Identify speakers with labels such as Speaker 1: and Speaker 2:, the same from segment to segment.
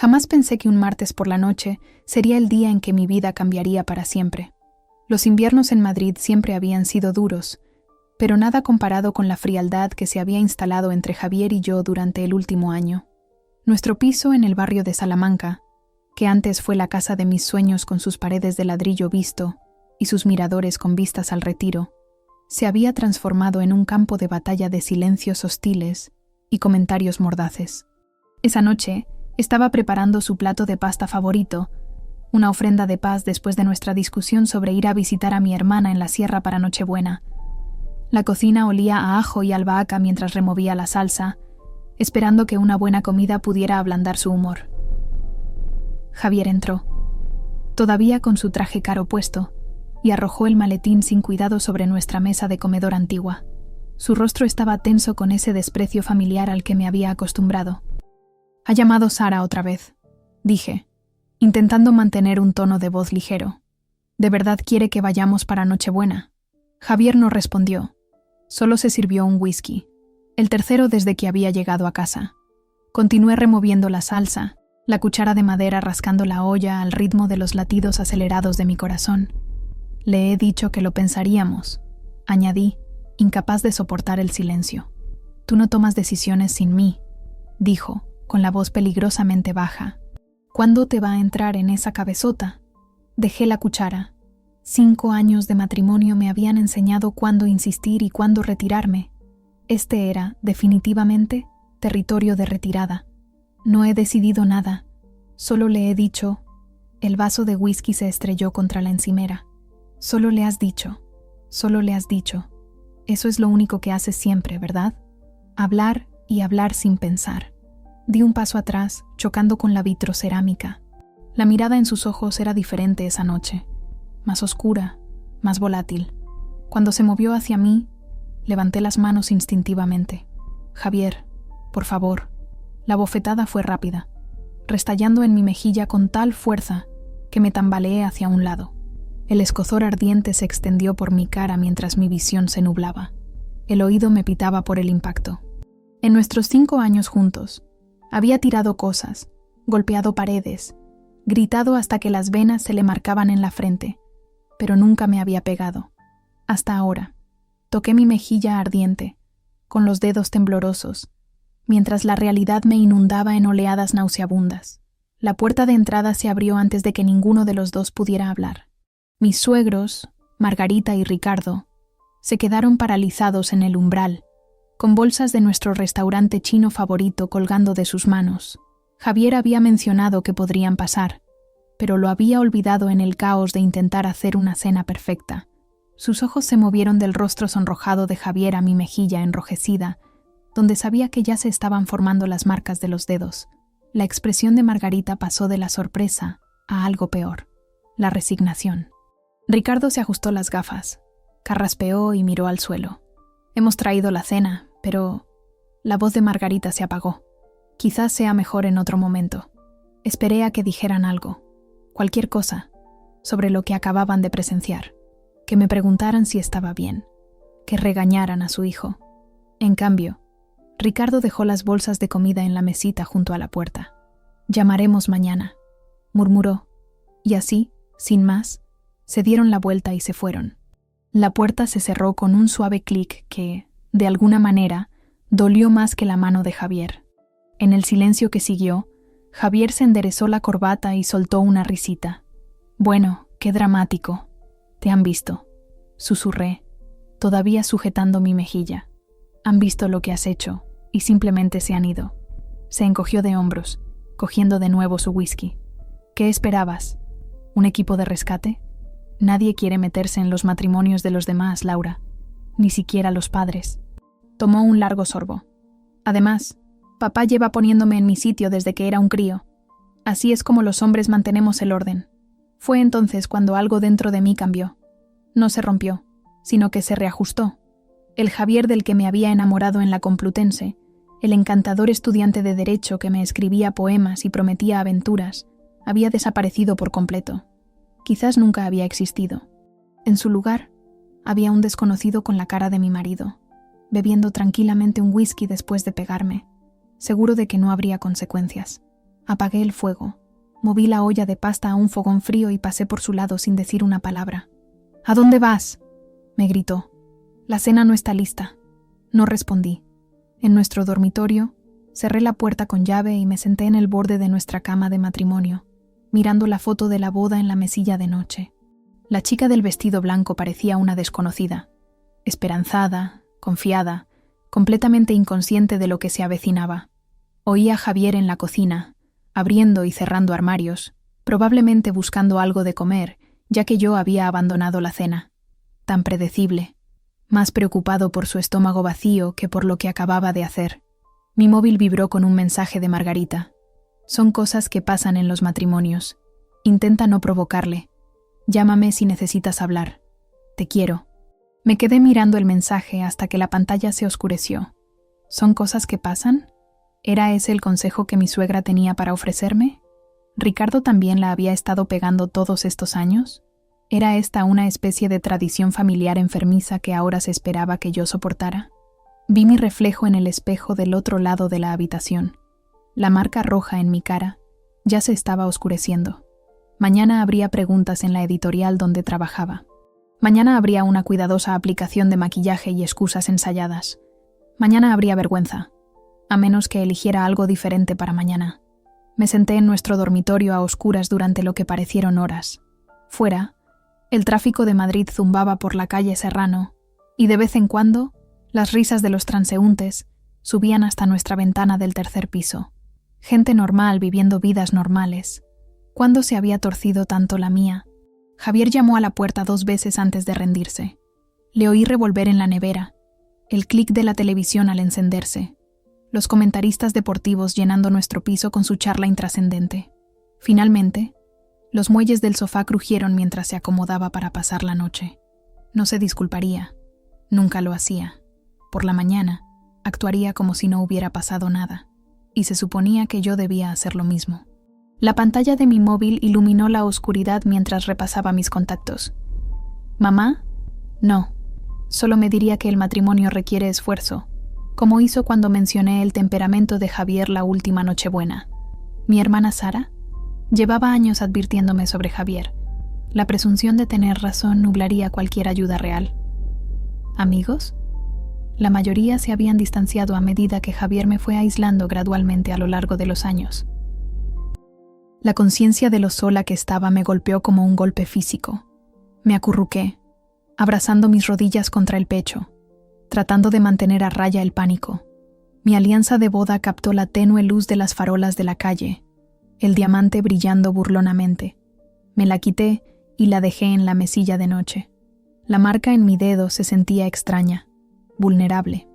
Speaker 1: Jamás pensé que un martes por la noche sería el día en que mi vida cambiaría para siempre. Los inviernos en Madrid siempre habían sido duros, pero nada comparado con la frialdad que se había instalado entre Javier y yo durante el último año. Nuestro piso en el barrio de Salamanca, que antes fue la casa de mis sueños con sus paredes de ladrillo visto y sus miradores con vistas al Retiro, se había transformado en un campo de batalla de silencios hostiles y comentarios mordaces. Esa noche estaba preparando su plato de pasta favorito, una ofrenda de paz después de nuestra discusión sobre ir a visitar a mi hermana en la sierra para Nochebuena. La cocina olía a ajo y albahaca mientras removía la salsa, esperando que una buena comida pudiera ablandar su humor. Javier entró, todavía con su traje caro puesto, y arrojó el maletín sin cuidado sobre nuestra mesa de comedor antigua. Su rostro estaba tenso con ese desprecio familiar al que me había acostumbrado. «Ha llamado Sara otra vez», dije, intentando mantener un tono de voz ligero. «¿De verdad quiere que vayamos para Nochebuena?» Javier no respondió. Solo se sirvió un whisky, el tercero desde que había llegado a casa. Continué removiendo la salsa, la cuchara de madera rascando la olla al ritmo de los latidos acelerados de mi corazón. «Le he dicho que lo pensaríamos», añadí, incapaz de soportar el silencio. «Tú no tomas decisiones sin mí», dijo, con la voz peligrosamente baja. «¿Cuándo te va a entrar en esa cabezota?» Dejé la cuchara. 5 años de matrimonio me habían enseñado cuándo insistir y cuándo retirarme. Este era, definitivamente, territorio de retirada. No he decidido nada. Solo le he dicho... El vaso de whisky se estrelló contra la encimera. Solo le has dicho. Eso es lo único que haces siempre, ¿verdad? Hablar y hablar sin pensar. Di un paso atrás, chocando con la vitrocerámica. La mirada en sus ojos era diferente esa noche. Más oscura, más volátil. Cuando se movió hacia mí, levanté las manos instintivamente. «Javier, por favor». La bofetada fue rápida, restallando en mi mejilla con tal fuerza que me tambaleé hacia un lado. El escozor ardiente se extendió por mi cara mientras mi visión se nublaba. El oído me pitaba por el impacto. En nuestros 5 años juntos, había tirado cosas, golpeado paredes, gritado hasta que las venas se le marcaban en la frente, pero nunca me había pegado. Hasta ahora, toqué mi mejilla ardiente, con los dedos temblorosos, mientras la realidad me inundaba en oleadas nauseabundas. La puerta de entrada se abrió antes de que ninguno de los dos pudiera hablar. Mis suegros, Margarita y Ricardo, se quedaron paralizados en el umbral, con bolsas de nuestro restaurante chino favorito colgando de sus manos. Javier había mencionado que podrían pasar, pero lo había olvidado en el caos de intentar hacer una cena perfecta. Sus ojos se movieron del rostro sonrojado de Javier a mi mejilla enrojecida, donde sabía que ya se estaban formando las marcas de los dedos. La expresión de Margarita pasó de la sorpresa a algo peor, la resignación. Ricardo se ajustó las gafas, carraspeó y miró al suelo. «Hemos traído la cena, pero...» La voz de Margarita se apagó. «Quizás sea mejor en otro momento». Esperé a que dijeran algo, cualquier cosa, sobre lo que acababan de presenciar, que me preguntaran si estaba bien, que regañaran a su hijo. En cambio, Ricardo dejó las bolsas de comida en la mesita junto a la puerta. «Llamaremos mañana», murmuró, y así, sin más, se dieron la vuelta y se fueron. La puerta se cerró con un suave clic que, de alguna manera, dolió más que la mano de Javier. En el silencio que siguió, Javier se enderezó la corbata y soltó una risita. «Bueno, qué dramático. Te han visto», susurré, todavía sujetando mi mejilla. «Han visto lo que has hecho y simplemente se han ido». Se encogió de hombros, cogiendo de nuevo su whisky. «¿Qué esperabas? ¿Un equipo de rescate? Nadie quiere meterse en los matrimonios de los demás, Laura. Ni siquiera los padres». Tomó un largo sorbo. «Además, papá lleva poniéndome en mi sitio desde que era un crío. Así es como los hombres mantenemos el orden. Fue entonces cuando algo dentro de mí cambió. No se rompió, sino que se reajustó. El Javier del que me había enamorado en la Complutense, el encantador estudiante de Derecho que me escribía poemas y prometía aventuras, había desaparecido por completo. Quizás nunca había existido. En su lugar, había un desconocido con la cara de mi marido, bebiendo tranquilamente un whisky después de pegarme, seguro de que no habría consecuencias. Apagué el fuego, moví la olla de pasta a un fogón frío y pasé por su lado sin decir una palabra. «¿A dónde vas?», me gritó. «La cena no está lista». No respondí. En nuestro dormitorio, cerré la puerta con llave y me senté en el borde de nuestra cama de matrimonio, mirando la foto de la boda en la mesilla de noche. La chica del vestido blanco parecía una desconocida, esperanzada, confiada, completamente inconsciente de lo que se avecinaba. Oía a Javier en la cocina, abriendo y cerrando armarios, probablemente buscando algo de comer, ya que yo había abandonado la cena. Tan predecible, más preocupado por su estómago vacío que por lo que acababa de hacer. Mi móvil vibró con un mensaje de Margarita. «Son cosas que pasan en los matrimonios. Intenta no provocarle. Llámame si necesitas hablar. Te quiero». Me quedé mirando el mensaje hasta que la pantalla se oscureció. ¿Son cosas que pasan? ¿Era ese el consejo que mi suegra tenía para ofrecerme? ¿Ricardo también la había estado pegando todos estos años? ¿Era esta una especie de tradición familiar enfermiza que ahora se esperaba que yo soportara? Vi mi reflejo en el espejo del otro lado de la habitación. La marca roja en mi cara ya se estaba oscureciendo. Mañana habría preguntas en la editorial donde trabajaba. Mañana habría una cuidadosa aplicación de maquillaje y excusas ensayadas. Mañana habría vergüenza, a menos que eligiera algo diferente para mañana. Me senté en nuestro dormitorio a oscuras durante lo que parecieron horas. Fuera, el tráfico de Madrid zumbaba por la calle Serrano, y de vez en cuando, las risas de los transeúntes subían hasta nuestra ventana del tercer piso. Gente normal viviendo vidas normales. ¿Cuándo se había torcido tanto la mía? Javier llamó a la puerta 2 veces antes de rendirse. Le oí revolver en la nevera, el clic de la televisión al encenderse, los comentaristas deportivos llenando nuestro piso con su charla intrascendente. Finalmente, los muelles del sofá crujieron mientras se acomodaba para pasar la noche. No se disculparía, nunca lo hacía. Por la mañana, actuaría como si no hubiera pasado nada, y se suponía que yo debía hacer lo mismo. La pantalla de mi móvil iluminó la oscuridad mientras repasaba mis contactos. ¿Mamá? No. Solo me diría que el matrimonio requiere esfuerzo, como hizo cuando mencioné el temperamento de Javier la última Nochebuena. ¿Mi hermana Sara? Llevaba años advirtiéndome sobre Javier. La presunción de tener razón nublaría cualquier ayuda real. ¿Amigos? La mayoría se habían distanciado a medida que Javier me fue aislando gradualmente a lo largo de los años. La conciencia de lo sola que estaba me golpeó como un golpe físico. Me acurruqué, abrazando mis rodillas contra el pecho, tratando de mantener a raya el pánico. Mi alianza de boda captó la tenue luz de las farolas de la calle, el diamante brillando burlonamente. Me la quité y la dejé en la mesilla de noche. La marca en mi dedo se sentía extraña, vulnerable.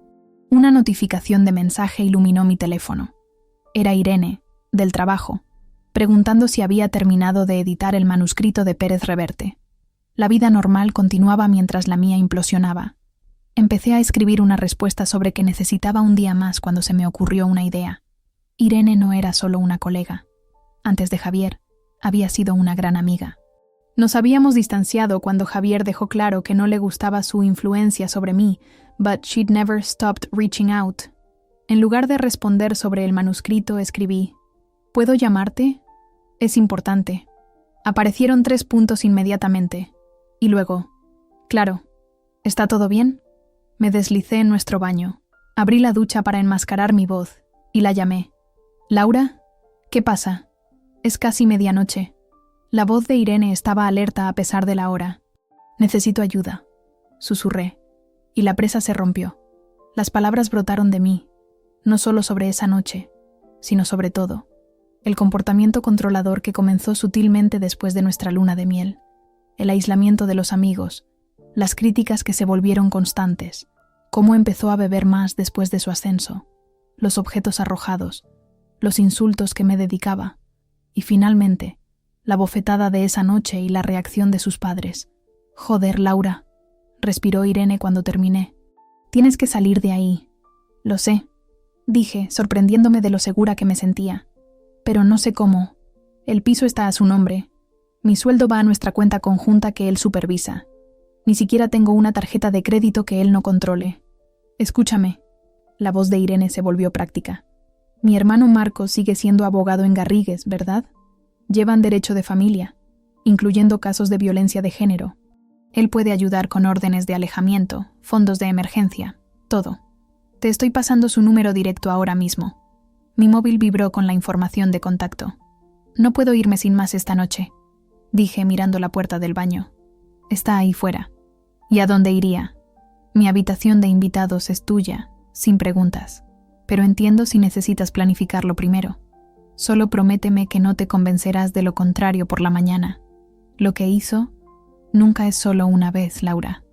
Speaker 1: Una notificación de mensaje iluminó mi teléfono. Era Irene, del trabajo, preguntando si había terminado de editar el manuscrito de Pérez Reverte. La vida normal continuaba mientras la mía implosionaba. Empecé a escribir una respuesta sobre que necesitaba un día más cuando se me ocurrió una idea. Irene no era solo una colega. Antes de Javier, había sido una gran amiga. Nos habíamos distanciado cuando Javier dejó claro que no le gustaba su influencia sobre mí, but she'd never stopped reaching out. En lugar de responder sobre el manuscrito, escribí: ¿Puedo llamarte? Es importante. Aparecieron 3 puntos inmediatamente. Y luego, claro, ¿está todo bien? Me deslicé en nuestro baño. Abrí la ducha para enmascarar mi voz y la llamé. ¿Laura? ¿Qué pasa? Es casi medianoche. La voz de Irene estaba alerta a pesar de la hora. Necesito ayuda, susurré, y la presa se rompió. Las palabras brotaron de mí, no solo sobre esa noche, sino sobre todo. El comportamiento controlador que comenzó sutilmente después de nuestra luna de miel, el aislamiento de los amigos, las críticas que se volvieron constantes, cómo empezó a beber más después de su ascenso, los objetos arrojados, los insultos que me dedicaba, y finalmente, la bofetada de esa noche y la reacción de sus padres. «Joder, Laura», respiró Irene cuando terminé. «Tienes que salir de ahí». «Lo sé», dije, sorprendiéndome de lo segura que me sentía. «Pero no sé cómo. El piso está a su nombre. Mi sueldo va a nuestra cuenta conjunta que él supervisa. Ni siquiera tengo una tarjeta de crédito que él no controle. Escúchame». La voz de Irene se volvió práctica. Mi hermano Marcos sigue siendo abogado en Garrigues, ¿verdad? Llevan derecho de familia, incluyendo casos de violencia de género. Él puede ayudar con órdenes de alejamiento, fondos de emergencia, todo. Te estoy pasando su número directo ahora mismo. Mi móvil vibró con la información de contacto. No puedo irme sin más esta noche, dije mirando la puerta del baño. Está ahí fuera. ¿Y a dónde iría? Mi habitación de invitados es tuya, sin preguntas. Pero entiendo si necesitas planificarlo primero. Solo prométeme que no te convencerás de lo contrario por la mañana. Lo que hizo nunca es solo una vez, Laura.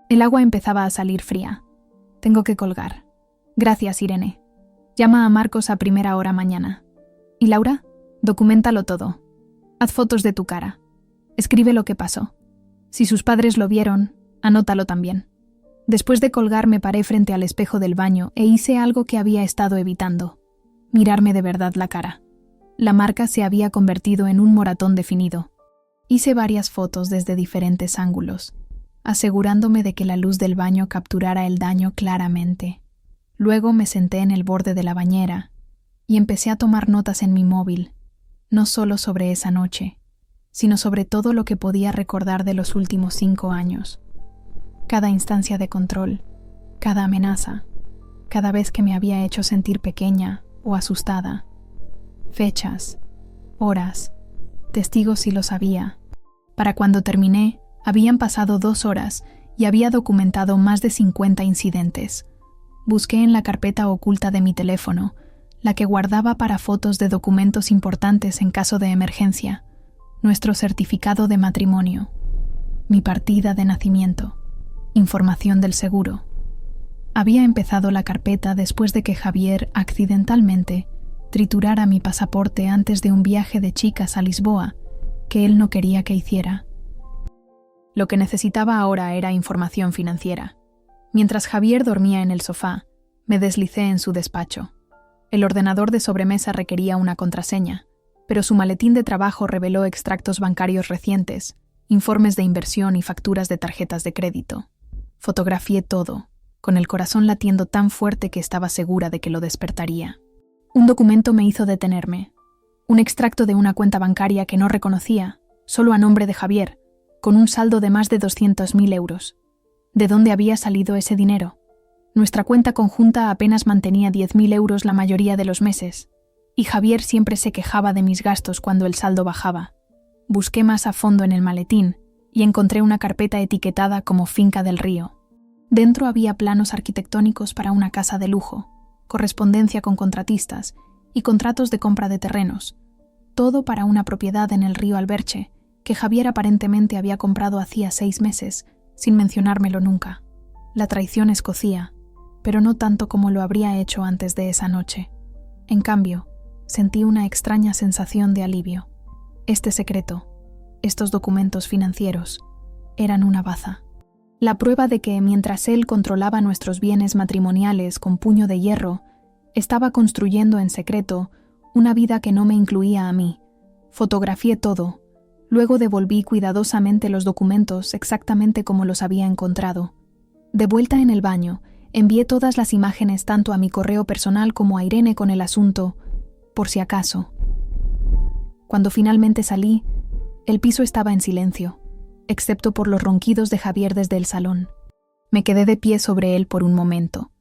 Speaker 1: El agua empezaba a salir fría. Tengo que colgar. Gracias, Irene. Llama a Marcos a primera hora mañana. ¿Y Laura? Documéntalo todo. Haz fotos de tu cara. Escribe lo que pasó. Si sus padres lo vieron, anótalo también. Después de colgar me paré frente al espejo del baño e hice algo que había estado evitando. Mirarme de verdad la cara. La marca se había convertido en un moratón definido. Hice varias fotos desde diferentes ángulos, asegurándome de que la luz del baño capturara el daño claramente. Luego me senté en el borde de la bañera y empecé a tomar notas en mi móvil, no solo sobre esa noche, sino sobre todo lo que podía recordar de los últimos 5 años. Cada instancia de control, cada amenaza, cada vez que me había hecho sentir pequeña o asustada. Fechas, horas, testigos si lo sabía. Para cuando terminé, habían pasado 2 horas y había documentado más de 50 incidentes. Busqué en la carpeta oculta de mi teléfono, la que guardaba para fotos de documentos importantes en caso de emergencia, nuestro certificado de matrimonio, mi partida de nacimiento, información del seguro. Había empezado la carpeta después de que Javier accidentalmente triturara mi pasaporte antes de un viaje de chicas a Lisboa que él no quería que hiciera. Lo que necesitaba ahora era información financiera. Mientras Javier dormía en el sofá, me deslicé en su despacho. El ordenador de sobremesa requería una contraseña, pero su maletín de trabajo reveló extractos bancarios recientes, informes de inversión y facturas de tarjetas de crédito. Fotografié todo, con el corazón latiendo tan fuerte que estaba segura de que lo despertaría. Un documento me hizo detenerme. Un extracto de una cuenta bancaria que no reconocía, solo a nombre de Javier, con un saldo de más de 200.000 euros. ¿De dónde había salido ese dinero? Nuestra cuenta conjunta apenas mantenía 10.000 euros la mayoría de los meses, y Javier siempre se quejaba de mis gastos cuando el saldo bajaba. Busqué más a fondo en el maletín y encontré una carpeta etiquetada como Finca del Río. Dentro había planos arquitectónicos para una casa de lujo, correspondencia con contratistas y contratos de compra de terrenos, todo para una propiedad en el río Alberche que Javier aparentemente había comprado hacía 6 meses, sin mencionármelo nunca. La traición escocía, pero no tanto como lo habría hecho antes de esa noche. En cambio, sentí una extraña sensación de alivio. Este secreto, estos documentos financieros, eran una baza. La prueba de que mientras él controlaba nuestros bienes matrimoniales con puño de hierro, estaba construyendo en secreto una vida que no me incluía a mí. Fotografié todo, luego devolví cuidadosamente los documentos exactamente como los había encontrado. De vuelta en el baño, envié todas las imágenes tanto a mi correo personal como a Irene con el asunto, por si acaso. Cuando finalmente salí, el piso estaba en silencio, excepto por los ronquidos de Javier desde el salón. Me quedé de pie sobre él por un momento,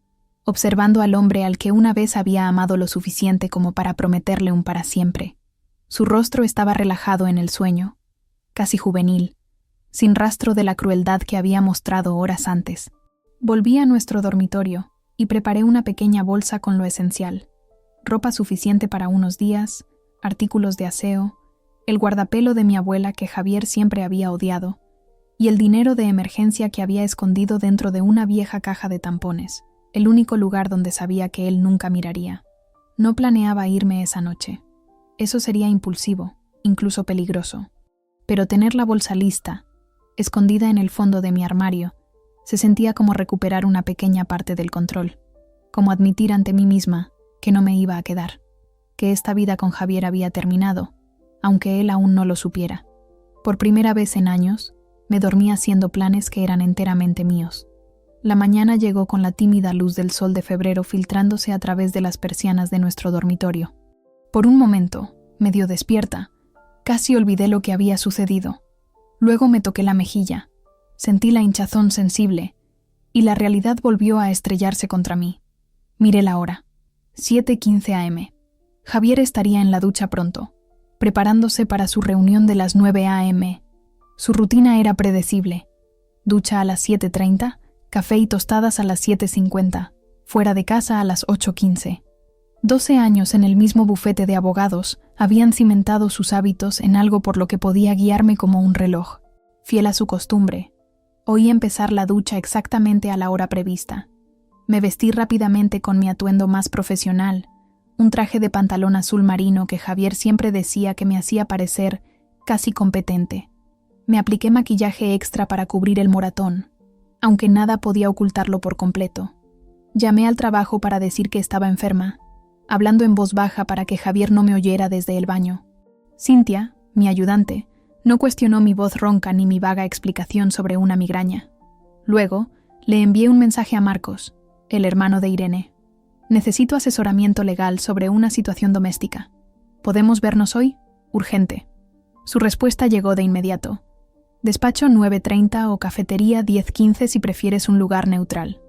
Speaker 1: observando al hombre al que una vez había amado lo suficiente como para prometerle un para siempre. Su rostro estaba relajado en el sueño, casi juvenil, sin rastro de la crueldad que había mostrado horas antes. Volví a nuestro dormitorio y preparé una pequeña bolsa con lo esencial: ropa suficiente para unos días, artículos de aseo, el guardapelo de mi abuela que Javier siempre había odiado, y el dinero de emergencia que había escondido dentro de una vieja caja de tampones, el único lugar donde sabía que él nunca miraría. No planeaba irme esa noche. Eso sería impulsivo, incluso peligroso. Pero tener la bolsa lista, escondida en el fondo de mi armario, se sentía como recuperar una pequeña parte del control, como admitir ante mí misma que no me iba a quedar, que esta vida con Javier había terminado, aunque él aún no lo supiera. Por primera vez en años, me dormí haciendo planes que eran enteramente míos. La mañana llegó con la tímida luz del sol de febrero filtrándose a través de las persianas de nuestro dormitorio. Por un momento, medio despierta, casi olvidé lo que había sucedido. Luego me toqué la mejilla, sentí la hinchazón sensible, y la realidad volvió a estrellarse contra mí. Miré la hora. 7:15 a.m. Javier estaría en la ducha pronto, preparándose para su reunión de las 9 a.m. Su rutina era predecible. Ducha a las 7:30, café y tostadas a las 7:50, fuera de casa a las 8:15. 12 años en el mismo bufete de abogados habían cimentado sus hábitos en algo por lo que podía guiarme como un reloj. Fiel a su costumbre, oí empezar la ducha exactamente a la hora prevista. Me vestí rápidamente con mi atuendo más profesional, un traje de pantalón azul marino que Javier siempre decía que me hacía parecer casi competente. Me apliqué maquillaje extra para cubrir el moratón, aunque nada podía ocultarlo por completo. Llamé al trabajo para decir que estaba enferma, hablando en voz baja para que Javier no me oyera desde el baño. Cintia, mi ayudante, no cuestionó mi voz ronca ni mi vaga explicación sobre una migraña. Luego, le envié un mensaje a Marcos, el hermano de Irene. Necesito asesoramiento legal sobre una situación doméstica. ¿Podemos vernos hoy? Urgente. Su respuesta llegó de inmediato. Despacho 9:30 o cafetería 10:15 si prefieres un lugar neutral.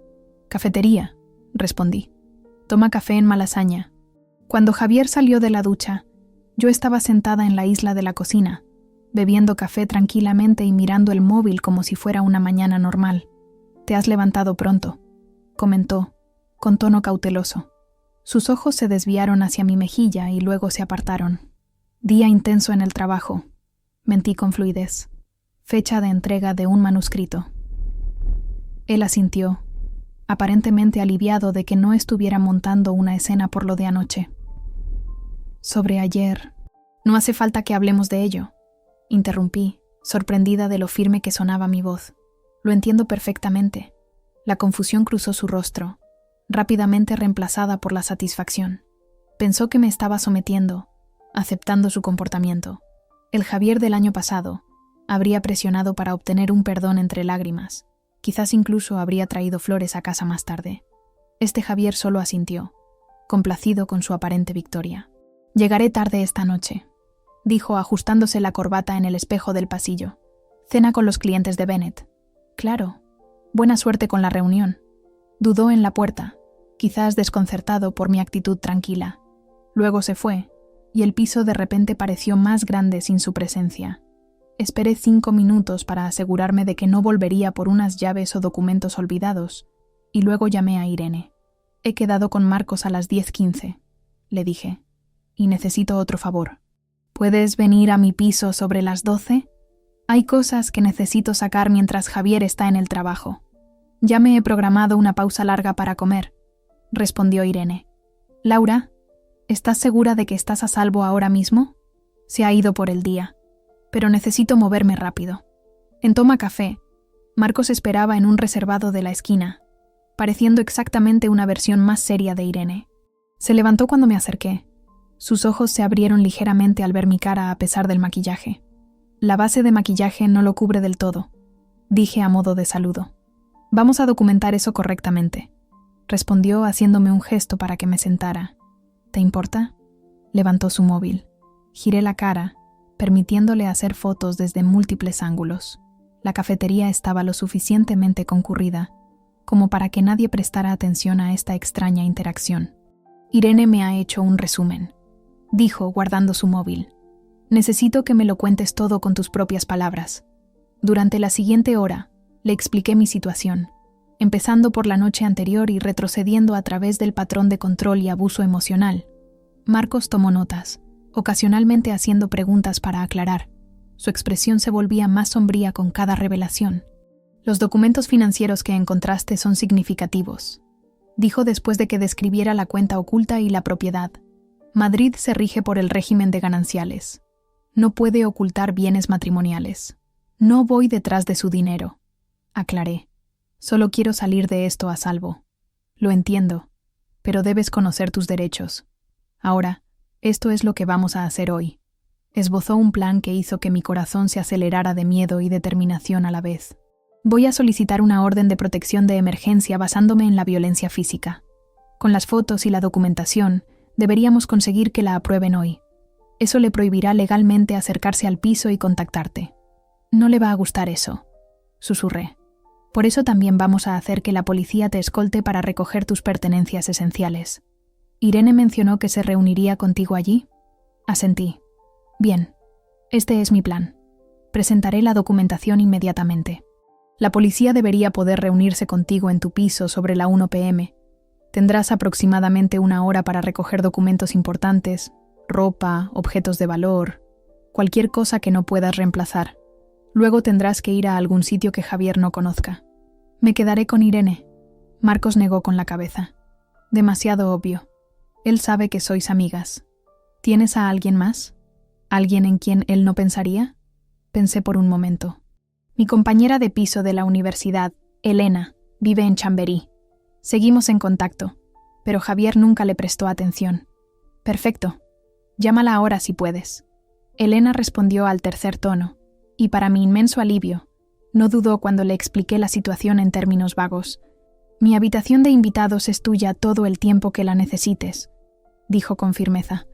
Speaker 1: Cafetería, respondí. Toma café en Malasaña. Cuando Javier salió de la ducha, yo estaba sentada en la isla de la cocina, bebiendo café tranquilamente y mirando el móvil como si fuera una mañana normal. «Te has levantado pronto», comentó, con tono cauteloso. Sus ojos se desviaron hacia mi mejilla y luego se apartaron. «Día intenso en el trabajo», mentí con fluidez. «Fecha de entrega de un manuscrito». Él asintió, aparentemente aliviado de que no estuviera montando una escena por lo de anoche. «Sobre ayer, no hace falta que hablemos de ello», interrumpí, sorprendida de lo firme que sonaba mi voz. «Lo entiendo perfectamente». La confusión cruzó su rostro, rápidamente reemplazada por la satisfacción. Pensó que me estaba sometiendo, aceptando su comportamiento. El Javier del año pasado habría presionado para obtener un perdón entre lágrimas. Quizás incluso habría traído flores a casa más tarde. Este Javier solo asintió, complacido con su aparente victoria. «Llegaré tarde esta noche», dijo ajustándose la corbata en el espejo del pasillo. «Cena con los clientes de Bennett». «Claro. Buena suerte con la reunión». Dudó en la puerta, quizás desconcertado por mi actitud tranquila. Luego se fue, y el piso de repente pareció más grande sin su presencia. Esperé 5 minutos para asegurarme de que no volvería por unas llaves o documentos olvidados, y luego llamé a Irene. «He quedado con Marcos a las 10:15», le dije, «y necesito otro favor. ¿Puedes venir a mi piso sobre las 12? Hay cosas que necesito sacar mientras Javier está en el trabajo». «Ya me he programado una pausa larga para comer», respondió Irene. «Laura, ¿estás segura de que estás a salvo ahora mismo?» «Se ha ido por el día, pero necesito moverme rápido». En Toma Café, Marcos esperaba en un reservado de la esquina, pareciendo exactamente una versión más seria de Irene. Se levantó cuando me acerqué. Sus ojos se abrieron ligeramente al ver mi cara a pesar del maquillaje. «La base de maquillaje no lo cubre del todo», dije a modo de saludo. «Vamos a documentar eso correctamente», respondió haciéndome un gesto para que me sentara. «¿Te importa?». Levantó su móvil. Giré la cara, permitiéndole hacer fotos desde múltiples ángulos. La cafetería estaba lo suficientemente concurrida como para que nadie prestara atención a esta extraña interacción. «Irene me ha hecho un resumen», dijo guardando su móvil. «Necesito que me lo cuentes todo con tus propias palabras». Durante la siguiente hora, le expliqué mi situación, empezando por la noche anterior y retrocediendo a través del patrón de control y abuso emocional. Marcos tomó notas, ocasionalmente haciendo preguntas para aclarar. Su expresión se volvía más sombría con cada revelación. «Los documentos financieros que encontraste son significativos», dijo después de que describiera la cuenta oculta y la propiedad. «Madrid se rige por el régimen de gananciales. No puede ocultar bienes matrimoniales. No voy detrás de su dinero», aclaré. «Solo quiero salir de esto a salvo. Lo entiendo, pero debes conocer tus derechos. Ahora, esto es lo que vamos a hacer hoy». Esbozó un plan que hizo que mi corazón se acelerara de miedo y determinación a la vez. Voy a solicitar una orden de protección de emergencia basándome en la violencia física. Con las fotos y la documentación, deberíamos conseguir que la aprueben hoy. Eso le prohibirá legalmente acercarse al piso y contactarte. No le va a gustar eso, susurré. Por eso también vamos a hacer que la policía te escolte para recoger tus pertenencias esenciales. ¿Irene mencionó que se reuniría contigo allí? Asentí. Bien, este es mi plan. Presentaré la documentación inmediatamente. La policía debería poder reunirse contigo en tu piso sobre la 1 p.m. Tendrás aproximadamente 1 hora para recoger documentos importantes, ropa, objetos de valor, cualquier cosa que no puedas reemplazar. Luego tendrás que ir a algún sitio que Javier no conozca. Me quedaré con Irene. Marcos negó con la cabeza. Demasiado obvio. Él sabe que sois amigas. ¿Tienes a alguien más? ¿Alguien en quien él no pensaría? Pensé por un momento. Mi compañera de piso de la universidad, Elena, vive en Chamberí. Seguimos en contacto, pero Javier nunca le prestó atención. Perfecto. Llámala ahora si puedes. Elena respondió al tercer tono, y para mi inmenso alivio, no dudó cuando le expliqué la situación en términos vagos. Mi habitación de invitados es tuya todo el tiempo que la necesites, dijo con firmeza.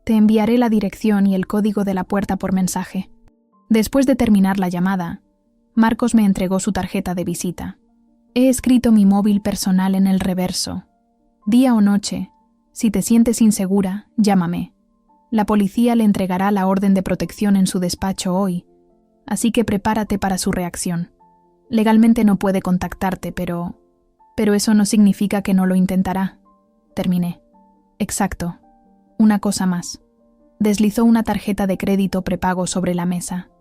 Speaker 1: Te enviaré la dirección y el código de la puerta por mensaje. Después de terminar la llamada, Marcos me entregó su tarjeta de visita. He escrito mi móvil personal en el reverso. Día o noche, si te sientes insegura, llámame. La policía le entregará la orden de protección en su despacho hoy, así que prepárate para su reacción. Legalmente no puede contactarte, pero eso no significa que no lo intentará. Terminé. Exacto. Una cosa más. Deslizó una tarjeta de crédito prepago sobre la mesa.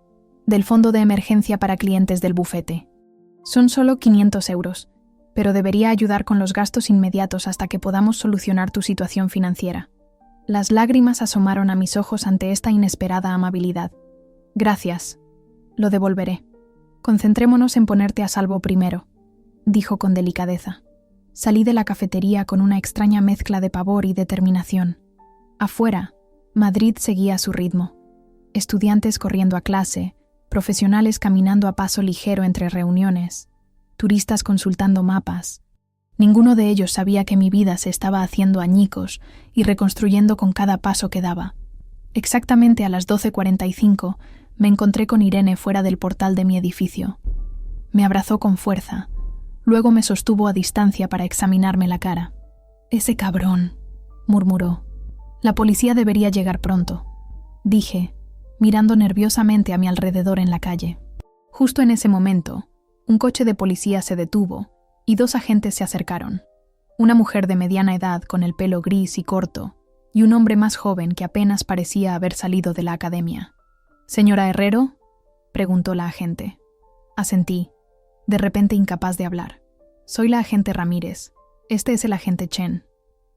Speaker 1: Del fondo de emergencia para clientes del bufete. Son solo 500 euros, pero debería ayudar con los gastos inmediatos hasta que podamos solucionar tu situación financiera. Las lágrimas asomaron a mis ojos ante esta inesperada amabilidad. Gracias. Lo devolveré. Concentrémonos en ponerte a salvo primero, dijo con delicadeza. Salí de la cafetería con una extraña mezcla de pavor y determinación. Afuera, Madrid seguía a su ritmo. Estudiantes corriendo a clase, profesionales caminando a paso ligero entre reuniones, turistas consultando mapas. Ninguno de ellos sabía que mi vida se estaba haciendo añicos y reconstruyendo con cada paso que daba. Exactamente a las 12:45 me encontré con Irene fuera del portal de mi edificio. Me abrazó con fuerza, luego me sostuvo a distancia para examinarme la cara. «Ese cabrón», murmuró. «La policía debería llegar pronto», dije, mirando nerviosamente a mi alrededor en la calle. Justo en ese momento, un coche de policía se detuvo y 2 agentes se acercaron. Una mujer de mediana edad con el pelo gris y corto y un hombre más joven que apenas parecía haber salido de la academia. «¿Señora Herrero?», preguntó la agente. Asentí, de repente incapaz de hablar. «Soy la agente Ramírez. Este es el agente Chen.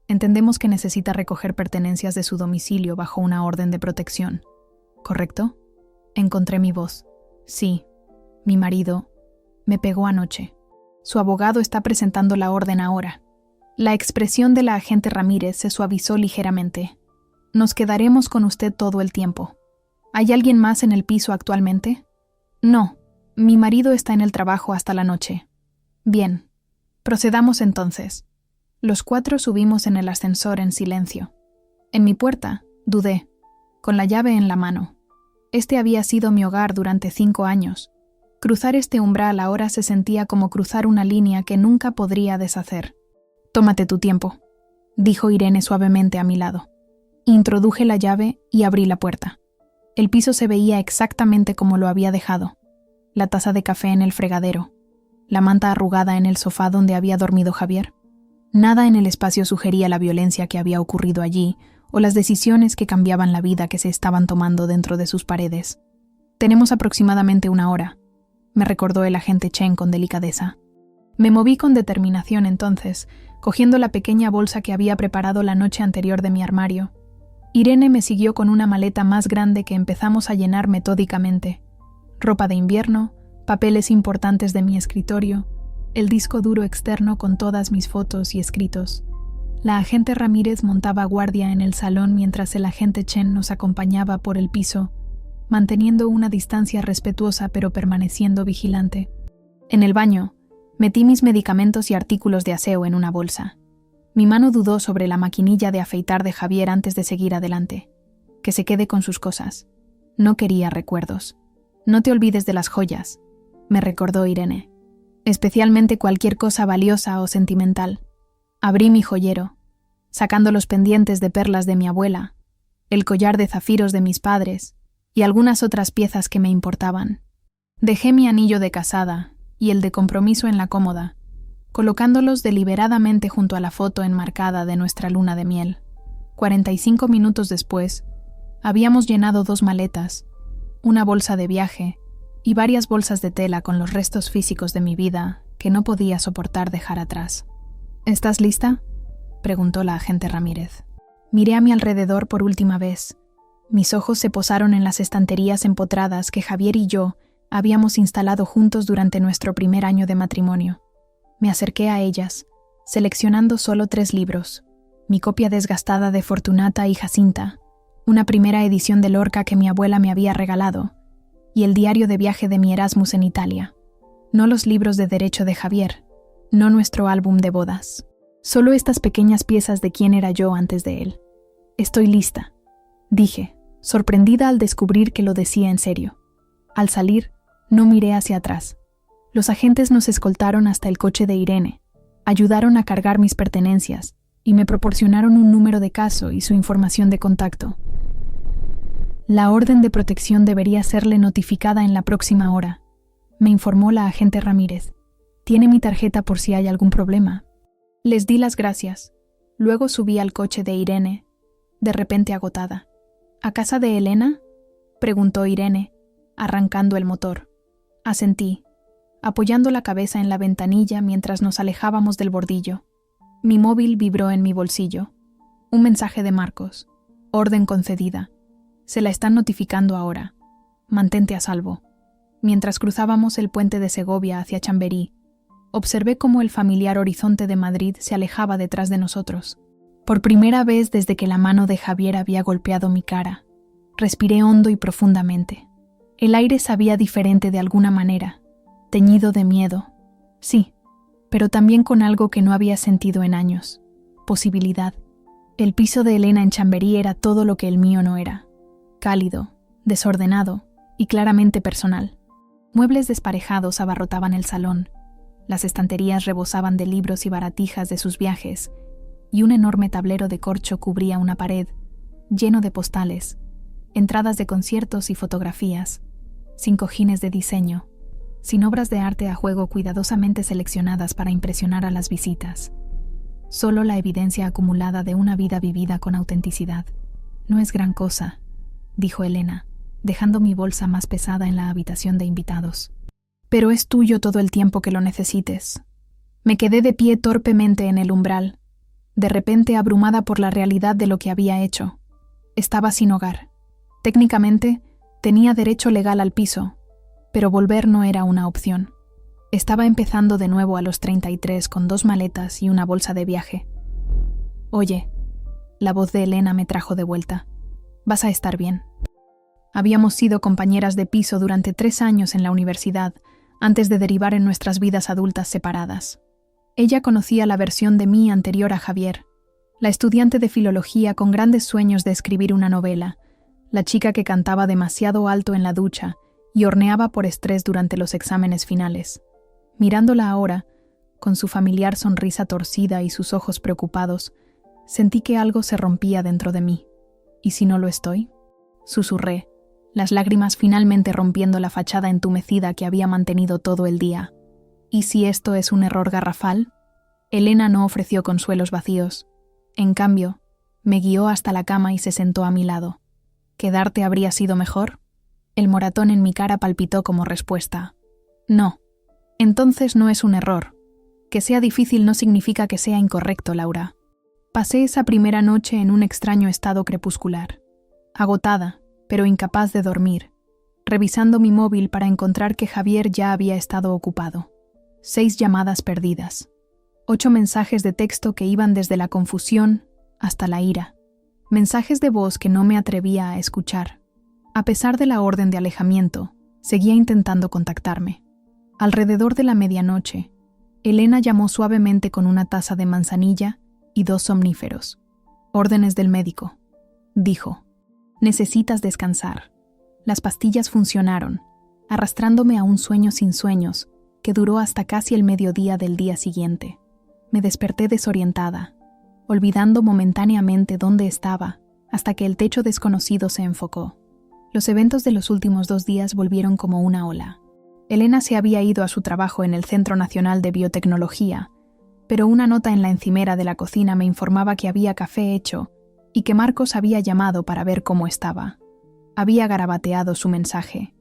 Speaker 1: Entendemos que necesita recoger pertenencias de su domicilio bajo una orden de protección. ¿Correcto?». Encontré mi voz. «Sí, mi marido me pegó anoche. Su abogado está presentando la orden ahora». La expresión de la agente Ramírez se suavizó ligeramente. «Nos quedaremos con usted todo el tiempo. ¿Hay alguien más en el piso actualmente?». «No, mi marido está en el trabajo hasta la noche». «Bien, procedamos entonces». Los 4 subimos en el ascensor en silencio. En mi puerta, dudé, con la llave en la mano. Este había sido mi hogar durante 5 años. Cruzar este umbral ahora se sentía como cruzar una línea que nunca podría deshacer. «Tómate tu tiempo», dijo Irene suavemente a mi lado. Introduje la llave y abrí la puerta. El piso se veía exactamente como lo había dejado. La taza de café en el fregadero, la manta arrugada en el sofá donde había dormido Javier. Nada en el espacio sugería la violencia que había ocurrido allí o las decisiones que cambiaban la vida que se estaban tomando dentro de sus paredes. «Tenemos aproximadamente 1 hora», me recordó el agente Chen con delicadeza. Me moví con determinación entonces, cogiendo la pequeña bolsa que había preparado la noche anterior de mi armario. Irene me siguió con una maleta más grande que empezamos a llenar metódicamente. Ropa de invierno, papeles importantes de mi escritorio, el disco duro externo con todas mis fotos y escritos. La agente Ramírez montaba guardia en el salón mientras el agente Chen nos acompañaba por el piso, manteniendo una distancia respetuosa pero permaneciendo vigilante. En el baño, metí mis medicamentos y artículos de aseo en una bolsa. Mi mano dudó sobre la maquinilla de afeitar de Javier antes de seguir adelante. Que se quede con sus cosas. No quería recuerdos. No te olvides de las joyas, me recordó Irene. Especialmente cualquier cosa valiosa o sentimental. Abrí mi joyero, sacando los pendientes de perlas de mi abuela, el collar de zafiros de mis padres y algunas otras piezas que me importaban. Dejé mi anillo de casada y el de compromiso en la cómoda, colocándolos deliberadamente junto a la foto enmarcada de nuestra luna de miel. 45 minutos después, habíamos llenado 2 maletas, una bolsa de viaje y varias bolsas de tela con los restos físicos de mi vida que no podía soportar dejar atrás. ¿Estás lista?, preguntó la agente Ramírez. Miré a mi alrededor por última vez. Mis ojos se posaron en las estanterías empotradas que Javier y yo habíamos instalado juntos durante nuestro primer año de matrimonio. Me acerqué a ellas, seleccionando solo 3 libros: mi copia desgastada de Fortunata y Jacinta, una primera edición de Lorca que mi abuela me había regalado, y el diario de viaje de mi Erasmus en Italia. No los libros de derecho de Javier, no nuestro álbum de bodas. Solo estas pequeñas piezas de quién era yo antes de él. Estoy lista, dije, sorprendida al descubrir que lo decía en serio. Al salir, no miré hacia atrás. Los agentes nos escoltaron hasta el coche de Irene, ayudaron a cargar mis pertenencias y me proporcionaron un número de caso y su información de contacto. La orden de protección debería serle notificada en la próxima hora, me informó la agente Ramírez. Tiene mi tarjeta por si hay algún problema. Les di las gracias. Luego subí al coche de Irene, de repente agotada. ¿A casa de Elena?, preguntó Irene, arrancando el motor. Asentí, apoyando la cabeza en la ventanilla mientras nos alejábamos del bordillo. Mi móvil vibró en mi bolsillo. Un mensaje de Marcos. Orden concedida. Se la están notificando ahora. Mantente a salvo. Mientras cruzábamos el puente de Segovia hacia Chamberí, observé cómo el familiar horizonte de Madrid se alejaba detrás de nosotros. Por primera vez desde que la mano de Javier había golpeado mi cara, respiré hondo y profundamente. El aire sabía diferente de alguna manera, teñido de miedo. Sí, pero también con algo que no había sentido en años. Posibilidad. El piso de Elena en Chamberí era todo lo que el mío no era. Cálido, desordenado y claramente personal. Muebles desparejados abarrotaban el salón. Las estanterías rebosaban de libros y baratijas de sus viajes, y un enorme tablero de corcho cubría una pared, lleno de postales, entradas de conciertos y fotografías, sin cojines de diseño, sin obras de arte a juego cuidadosamente seleccionadas para impresionar a las visitas. Solo la evidencia acumulada de una vida vivida con autenticidad. No es gran cosa, dijo Elena, dejando mi bolsa más pesada en la habitación de invitados. Pero es tuyo todo el tiempo que lo necesites. Me quedé de pie torpemente en el umbral, de repente abrumada por la realidad de lo que había hecho. Estaba sin hogar. Técnicamente, tenía derecho legal al piso, pero volver no era una opción. Estaba empezando de nuevo a los 33 con 2 maletas y una bolsa de viaje. Oye, la voz de Elena me trajo de vuelta. Vas a estar bien. Habíamos sido compañeras de piso durante 3 años en la universidad, antes de derivar en nuestras vidas adultas separadas. Ella conocía la versión de mí anterior a Javier, la estudiante de filología con grandes sueños de escribir una novela, la chica que cantaba demasiado alto en la ducha y horneaba por estrés durante los exámenes finales. Mirándola ahora, con su familiar sonrisa torcida y sus ojos preocupados, sentí que algo se rompía dentro de mí. ¿Y si no lo estoy?, susurré, las lágrimas finalmente rompiendo la fachada entumecida que había mantenido todo el día. ¿Y si esto es un error garrafal? Elena no ofreció consuelos vacíos. En cambio, me guió hasta la cama y se sentó a mi lado. ¿Quedarte habría sido mejor? El moratón en mi cara palpitó como respuesta. No. Entonces no es un error. Que sea difícil no significa que sea incorrecto, Laura. Pasé esa primera noche en un extraño estado crepuscular. Agotada, pero incapaz de dormir, revisando mi móvil para encontrar que Javier ya había estado ocupado. 6 llamadas perdidas. 8 mensajes de texto que iban desde la confusión hasta la ira. Mensajes de voz que no me atrevía a escuchar. A pesar de la orden de alejamiento, seguía intentando contactarme. Alrededor de la medianoche, Elena llamó suavemente con una taza de manzanilla y 2 somníferos. «Órdenes del médico», dijo. «Necesitas descansar». Las pastillas funcionaron, arrastrándome a un sueño sin sueños que duró hasta casi el mediodía del día siguiente. Me desperté desorientada, olvidando momentáneamente dónde estaba, hasta que el techo desconocido se enfocó. Los eventos de los últimos 2 días volvieron como una ola. Elena se había ido a su trabajo en el Centro Nacional de Biotecnología, pero una nota en la encimera de la cocina me informaba que había café hecho y que Marcos había llamado para ver cómo estaba. Había garabateado su mensaje.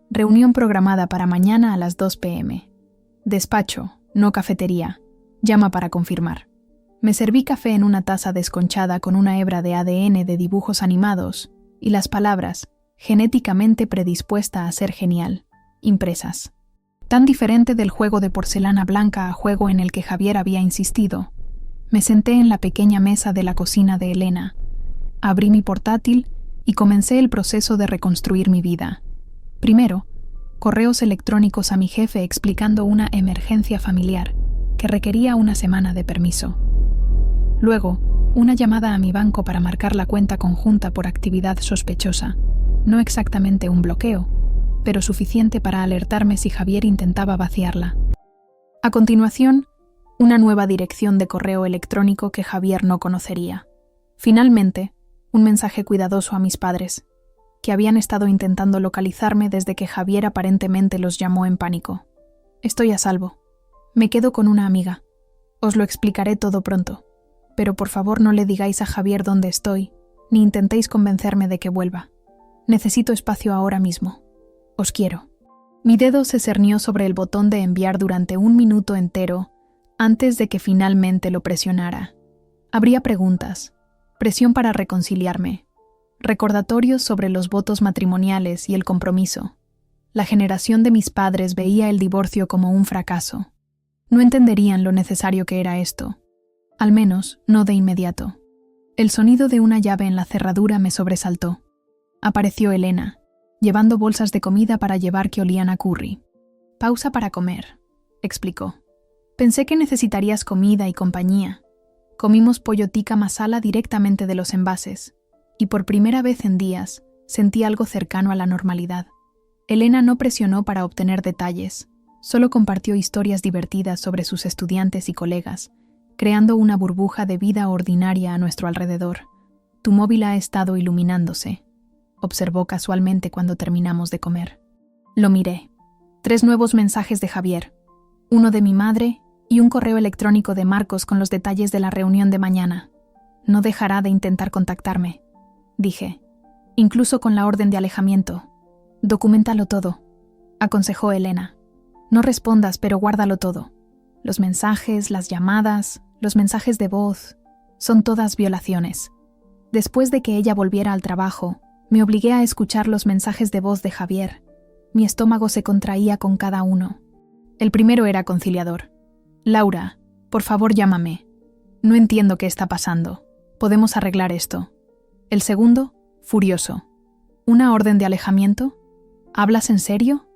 Speaker 1: Reunión programada para mañana a las 2 p.m. Despacho, no cafetería. Llama para confirmar. Me serví café en una taza desconchada con una hebra de ADN de dibujos animados y las palabras «genéticamente predispuesta a ser genial», impresas. Tan diferente del juego de porcelana blanca a juego en el que Javier había insistido. Me senté en la pequeña mesa de la cocina de Elena. Abrí mi portátil y comencé el proceso de reconstruir mi vida. Primero, correos electrónicos a mi jefe explicando una emergencia familiar que requería una semana de permiso. Luego, una llamada a mi banco para marcar la cuenta conjunta por actividad sospechosa. No exactamente un bloqueo, pero suficiente para alertarme si Javier intentaba vaciarla. A continuación, una nueva dirección de correo electrónico que Javier no conocería. Finalmente, un mensaje cuidadoso a mis padres, que habían estado intentando localizarme desde que Javier aparentemente los llamó en pánico. Estoy a salvo. Me quedo con una amiga. Os lo explicaré todo pronto, pero por favor no le digáis a Javier dónde estoy, ni intentéis convencerme de que vuelva. Necesito espacio ahora mismo. Os quiero. Mi dedo se cernió sobre el botón de enviar durante 1 minuto entero antes de que finalmente lo presionara. Habría preguntas, presión para reconciliarme, recordatorios sobre los votos matrimoniales y el compromiso. La generación de mis padres veía el divorcio como un fracaso. No entenderían lo necesario que era esto, al menos no de inmediato. El sonido de una llave en la cerradura me sobresaltó. Apareció Elena, llevando bolsas de comida para llevar que olían a curry. «Pausa para comer», explicó. «Pensé que necesitarías comida y compañía». Comimos pollo tikka masala directamente de los envases, y por primera vez en días sentí algo cercano a la normalidad. Elena no presionó para obtener detalles, solo compartió historias divertidas sobre sus estudiantes y colegas, creando una burbuja de vida ordinaria a nuestro alrededor. «Tu móvil ha estado iluminándose», observó casualmente cuando terminamos de comer. Lo miré. 3 nuevos mensajes de Javier, uno de mi madre y un correo electrónico de Marcos con los detalles de la reunión de mañana. «No dejará de intentar contactarme», dije, «incluso con la orden de alejamiento. Documentalo todo», aconsejó Elena. «No respondas, pero guárdalo todo. Los mensajes, las llamadas, los mensajes de voz, son todas violaciones». Después de que ella volviera al trabajo, me obligué a escuchar los mensajes de voz de Javier. Mi estómago se contraía con cada uno. El primero era conciliador. «Laura, por favor llámame. No entiendo qué está pasando. Podemos arreglar esto». El segundo, furioso. «¿Una orden de alejamiento? ¿Hablas en serio?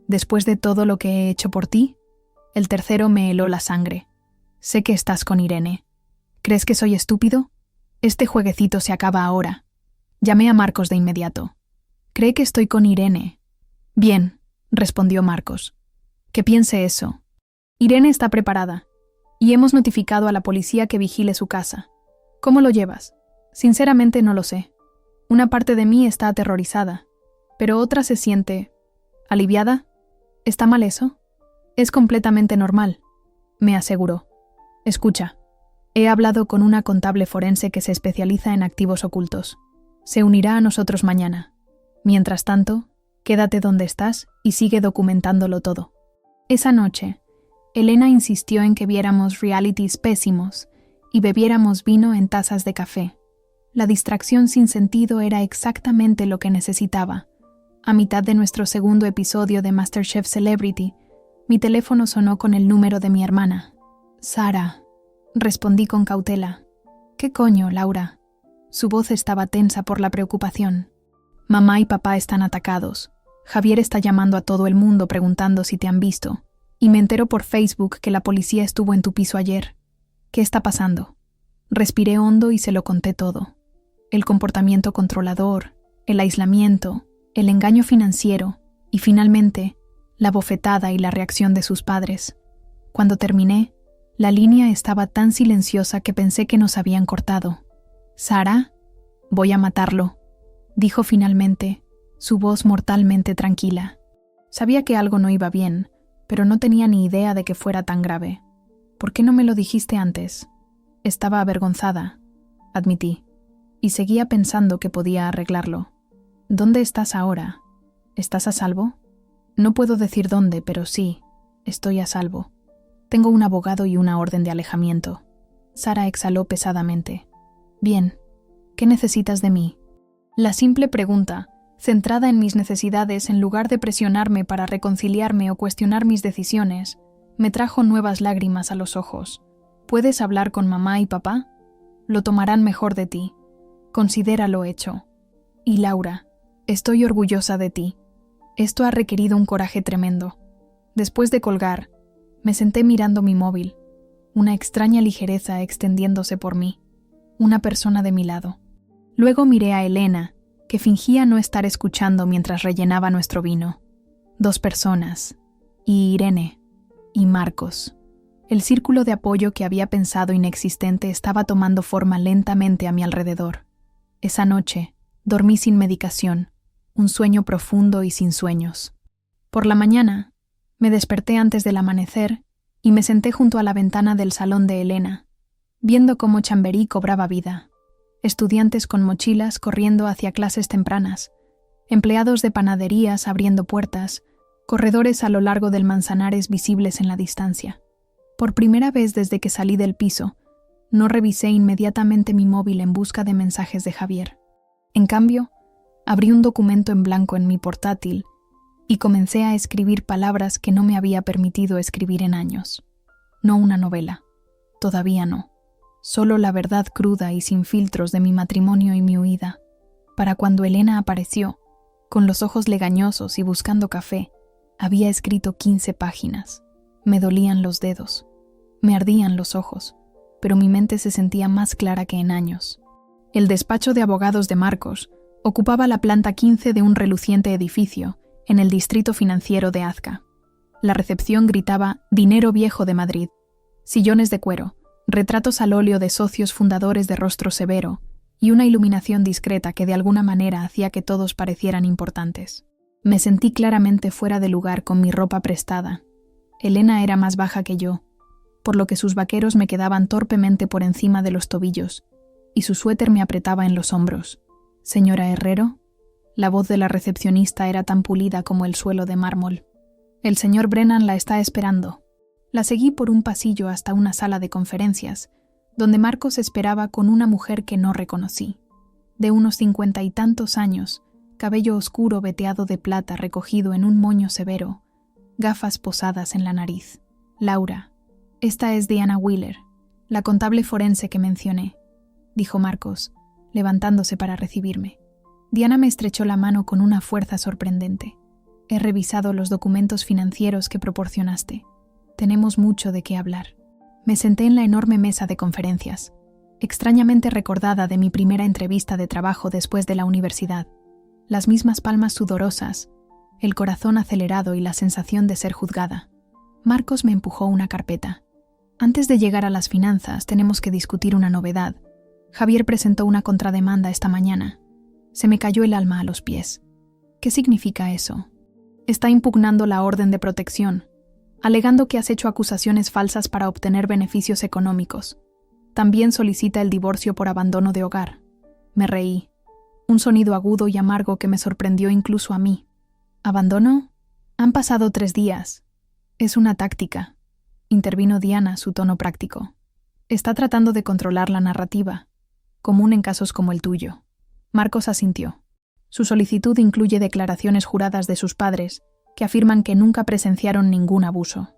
Speaker 1: ¿Después de todo lo que he hecho por ti?» El tercero me heló la sangre. «Sé que estás con Irene. ¿Crees que soy estúpido? Este jueguecito se acaba ahora». Llamé a Marcos de inmediato. «¿Cree que estoy con Irene?» «Bien», respondió Marcos. «Que piense eso. Irene está preparada, y hemos notificado a la policía que vigile su casa. ¿Cómo lo llevas? Sinceramente no lo sé. Una parte de mí está aterrorizada, pero otra se siente aliviada. ¿Está mal eso? Es completamente normal», me aseguró. «Escucha, he hablado con una contable forense que se especializa en activos ocultos. Se unirá a nosotros mañana. Mientras tanto, quédate donde estás y sigue documentándolo todo». Esa noche, Elena insistió en que viéramos realities pésimos y bebiéramos vino en tazas de café. La distracción sin sentido era exactamente lo que necesitaba. A mitad de nuestro segundo episodio de MasterChef Celebrity, mi teléfono sonó con el número de mi hermana. «Sara», respondí con cautela. «¿Qué coño, Laura?» Su voz estaba tensa por la preocupación. «Mamá y papá están atacados. Javier está llamando a todo el mundo preguntando si te han visto, Y me entero por Facebook que la policía estuvo en tu piso ayer. ¿Qué está pasando? Respiré hondo y se lo conté todo. El comportamiento controlador, el aislamiento, el engaño financiero y finalmente la bofetada y la reacción de sus padres. Cuando terminé, la línea estaba tan silenciosa que pensé que nos habían cortado. «Sara, voy a matarlo», dijo finalmente, su voz mortalmente tranquila. Sabía que algo no iba bien, pero no tenía ni idea de que fuera tan grave. «¿Por qué no me lo dijiste antes?» Estaba avergonzada, admití, y seguía pensando que podía arreglarlo. «¿Dónde estás ahora? ¿Estás a salvo?» «No puedo decir dónde, pero sí, estoy a salvo. Tengo un abogado y una orden de alejamiento». Sara exhaló pesadamente. «Bien, ¿qué necesitas de mí?» La simple pregunta, centrada en mis necesidades en lugar de presionarme para reconciliarme o cuestionar mis decisiones, me trajo nuevas lágrimas a los ojos. ¿Puedes hablar con mamá y papá? Lo tomarán mejor de ti. Considéralo hecho. Y Laura, estoy orgullosa de ti. Esto ha requerido un coraje tremendo. Después de colgar, me senté mirando mi móvil, una extraña ligereza extendiéndose por mí, una persona de mi lado. Luego miré a Elena, que fingía no estar escuchando mientras rellenaba nuestro vino. 2 personas, y Irene, y Marcos. El círculo de apoyo que había pensado inexistente estaba tomando forma lentamente a mi alrededor. Esa noche, dormí sin medicación, un sueño profundo y sin sueños. Por la mañana, me desperté antes del amanecer y me senté junto a la ventana del salón de Elena, viendo cómo Chamberí cobraba vida. Estudiantes con mochilas corriendo hacia clases tempranas, empleados de panaderías abriendo puertas, corredores a lo largo del Manzanares visibles en la distancia. Por primera vez desde que salí del piso, no revisé inmediatamente mi móvil en busca de mensajes de Javier. En cambio, abrí un documento en blanco en mi portátil y comencé a escribir palabras que no me había permitido escribir en años. No una novela, todavía no. Solo la verdad cruda y sin filtros de mi matrimonio y mi huida. Para cuando Elena apareció, con los ojos legañosos y buscando café, había escrito 15 páginas. Me dolían los dedos, me ardían los ojos, pero mi mente se sentía más clara que en años. El despacho de abogados de Marcos ocupaba la planta 15 de un reluciente edificio en el distrito financiero de Azca. La recepción gritaba «Dinero viejo de Madrid», sillones de cuero, retratos al óleo de socios fundadores de rostro severo y una iluminación discreta que de alguna manera hacía que todos parecieran importantes. Me sentí claramente fuera de lugar con mi ropa prestada. Elena era más baja que yo, por lo que sus vaqueros me quedaban torpemente por encima de los tobillos y su suéter me apretaba en los hombros. «Señora Herrero», la voz de la recepcionista era tan pulida como el suelo de mármol. «El señor Brennan la está esperando». La seguí por un pasillo hasta una sala de conferencias, donde Marcos esperaba con una mujer que no reconocí. De unos 50 y tantos años, cabello oscuro veteado de plata recogido en un moño severo, gafas posadas en la nariz. «Laura, esta es Diana Wheeler, la contable forense que mencioné», dijo Marcos, levantándose para recibirme. Diana me estrechó la mano con una fuerza sorprendente. «He revisado los documentos financieros que proporcionaste. Tenemos mucho de qué hablar». Me senté en la enorme mesa de conferencias, extrañamente recordada de mi primera entrevista de trabajo después de la universidad. Las mismas palmas sudorosas, el corazón acelerado y la sensación de ser juzgada. Marcos me empujó una carpeta. «Antes de llegar a las finanzas, tenemos que discutir una novedad. Javier presentó una contrademanda esta mañana. Se me cayó el alma a los pies. ¿Qué significa eso? Está impugnando la orden de protección, alegando que has hecho acusaciones falsas para obtener beneficios económicos. También solicita el divorcio por abandono de hogar». Me reí. Un sonido agudo y amargo que me sorprendió incluso a mí. «¿Abandono? Han pasado 3 días. Es una táctica», intervino Diana, su tono práctico. «Está tratando de controlar la narrativa, común en casos como el tuyo». Marcos asintió. Su solicitud incluye declaraciones juradas de sus padres, que afirman que nunca presenciaron ningún abuso.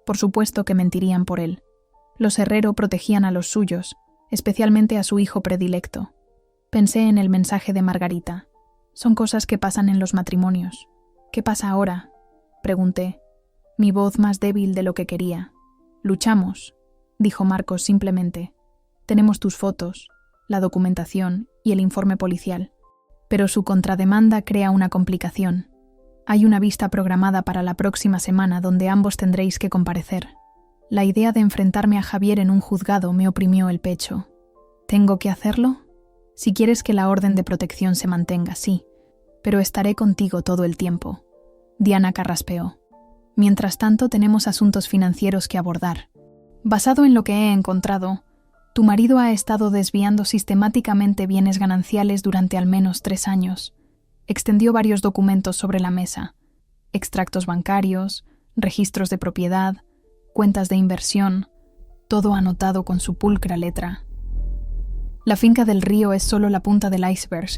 Speaker 1: Por supuesto que mentirían por él. Los Herrero protegían a los suyos, especialmente a su hijo predilecto. Pensé en el mensaje de Margarita. Son cosas que pasan en los matrimonios. «¿Qué pasa ahora?», pregunté. mi voz más débil de lo que quería. Luchamos, dijo Marcos simplemente. Tenemos tus fotos, la documentación y el informe policial. Pero su contrademanda crea una complicación. Hay una vista programada para la próxima semana donde ambos tendréis que comparecer. La idea de enfrentarme a Javier en un juzgado me oprimió el pecho. ¿Tengo que hacerlo? Si quieres que la orden de protección se mantenga, sí, pero estaré contigo todo el tiempo. Diana carraspeó. Mientras tanto, tenemos asuntos financieros que abordar. Basado en lo que he encontrado, tu marido ha estado desviando sistemáticamente bienes gananciales durante al menos 3 años. Extendió varios documentos sobre la mesa: extractos bancarios, registros de propiedad, cuentas de inversión, todo anotado con su pulcra letra. La finca del río es solo la punta del iceberg,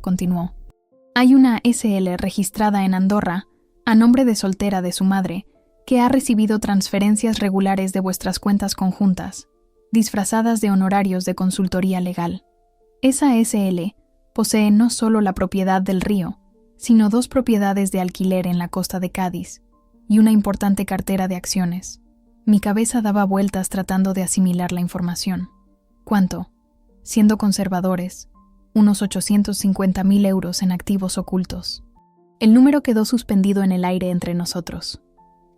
Speaker 1: continuó. Hay una SL registrada en Andorra, a nombre de soltera de su madre, que ha recibido transferencias regulares de vuestras cuentas conjuntas, disfrazadas de honorarios de consultoría legal. Esa SL posee no solo la propiedad del río, sino 2 propiedades de alquiler en la costa de Cádiz y una importante cartera de acciones. Mi cabeza daba vueltas tratando de asimilar la información. ¿Cuánto? Siendo conservadores, unos 850.000 euros en activos ocultos. El número quedó suspendido en el aire entre nosotros.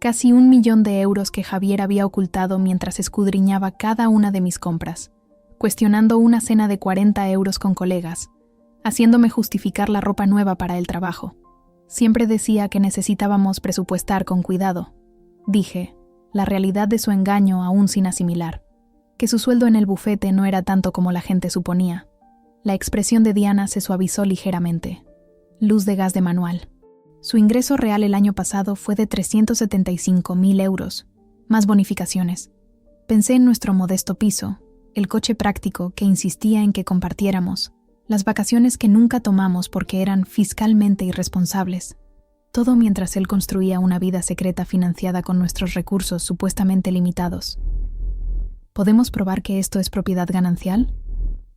Speaker 1: Casi 1 millón de euros que Javier había ocultado mientras escudriñaba cada una de mis compras, cuestionando una cena de 40 euros con colegas, haciéndome justificar la ropa nueva para el trabajo. Siempre decía que necesitábamos presupuestar con cuidado. Dije, la realidad de su engaño aún sin asimilar, que su sueldo en el bufete no era tanto como la gente suponía. La expresión de Diana se suavizó ligeramente. Luz de gas de manual. Su ingreso real el año pasado fue de 375.000 euros, más bonificaciones. Pensé en nuestro modesto piso, el coche práctico que insistía en que compartiéramos, las vacaciones que nunca tomamos porque eran fiscalmente irresponsables. Todo mientras él construía una vida secreta financiada con nuestros recursos supuestamente limitados. ¿Podemos probar que esto es propiedad ganancial?,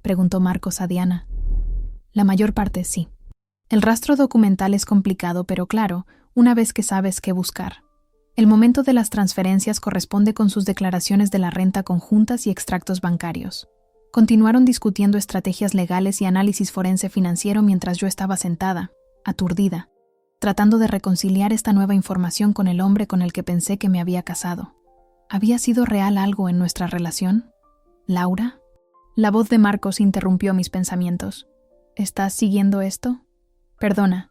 Speaker 1: preguntó Marcos a Diana. La mayor parte sí. El rastro documental es complicado, pero claro, una vez que sabes qué buscar. El momento de las transferencias corresponde con sus declaraciones de la renta conjuntas y extractos bancarios. Continuaron discutiendo estrategias legales y análisis forense financiero mientras yo estaba sentada, aturdida, tratando de reconciliar esta nueva información con el hombre con el que pensé que me había casado. ¿Había sido real algo en nuestra relación? ¿Laura? La voz de Marcos interrumpió mis pensamientos. ¿Estás siguiendo esto? Perdona,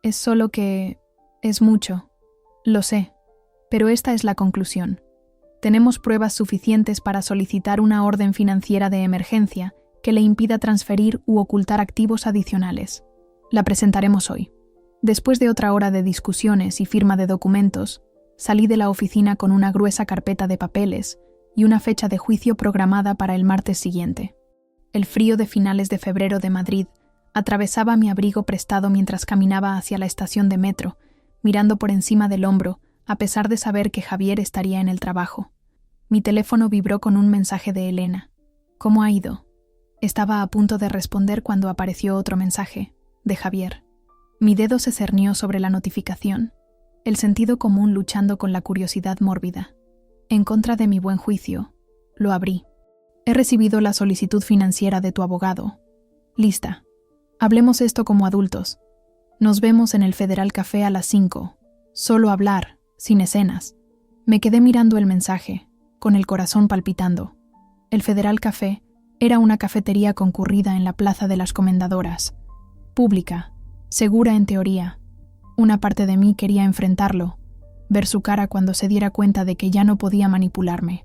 Speaker 1: es solo que... es mucho. Lo sé, pero esta es la conclusión. Tenemos pruebas suficientes para solicitar una orden financiera de emergencia que le impida transferir u ocultar activos adicionales. La presentaremos hoy. Después de otra hora de discusiones y firma de documentos, salí de la oficina con una gruesa carpeta de papeles y una fecha de juicio programada para el martes siguiente. El frío de finales de febrero de Madrid atravesaba mi abrigo prestado mientras caminaba hacia la estación de metro, mirando por encima del hombro, a pesar de saber que Javier estaría en el trabajo. Mi teléfono vibró con un mensaje de Elena. ¿Cómo ha ido? Estaba a punto de responder cuando apareció otro mensaje, de Javier. Mi dedo se cernió sobre la notificación, el sentido común luchando con la curiosidad mórbida. En contra de mi buen juicio, lo abrí. He recibido la solicitud financiera de tu abogado. Lista. Hablemos esto como adultos. Nos vemos en el Federal Café a las 5. Solo hablar, sin escenas. Me quedé mirando el mensaje, con el corazón palpitando. El Federal Café era una cafetería concurrida en la Plaza de las Comendadoras. Pública, segura en teoría. Una parte de mí quería enfrentarlo, ver su cara cuando se diera cuenta de que ya no podía manipularme.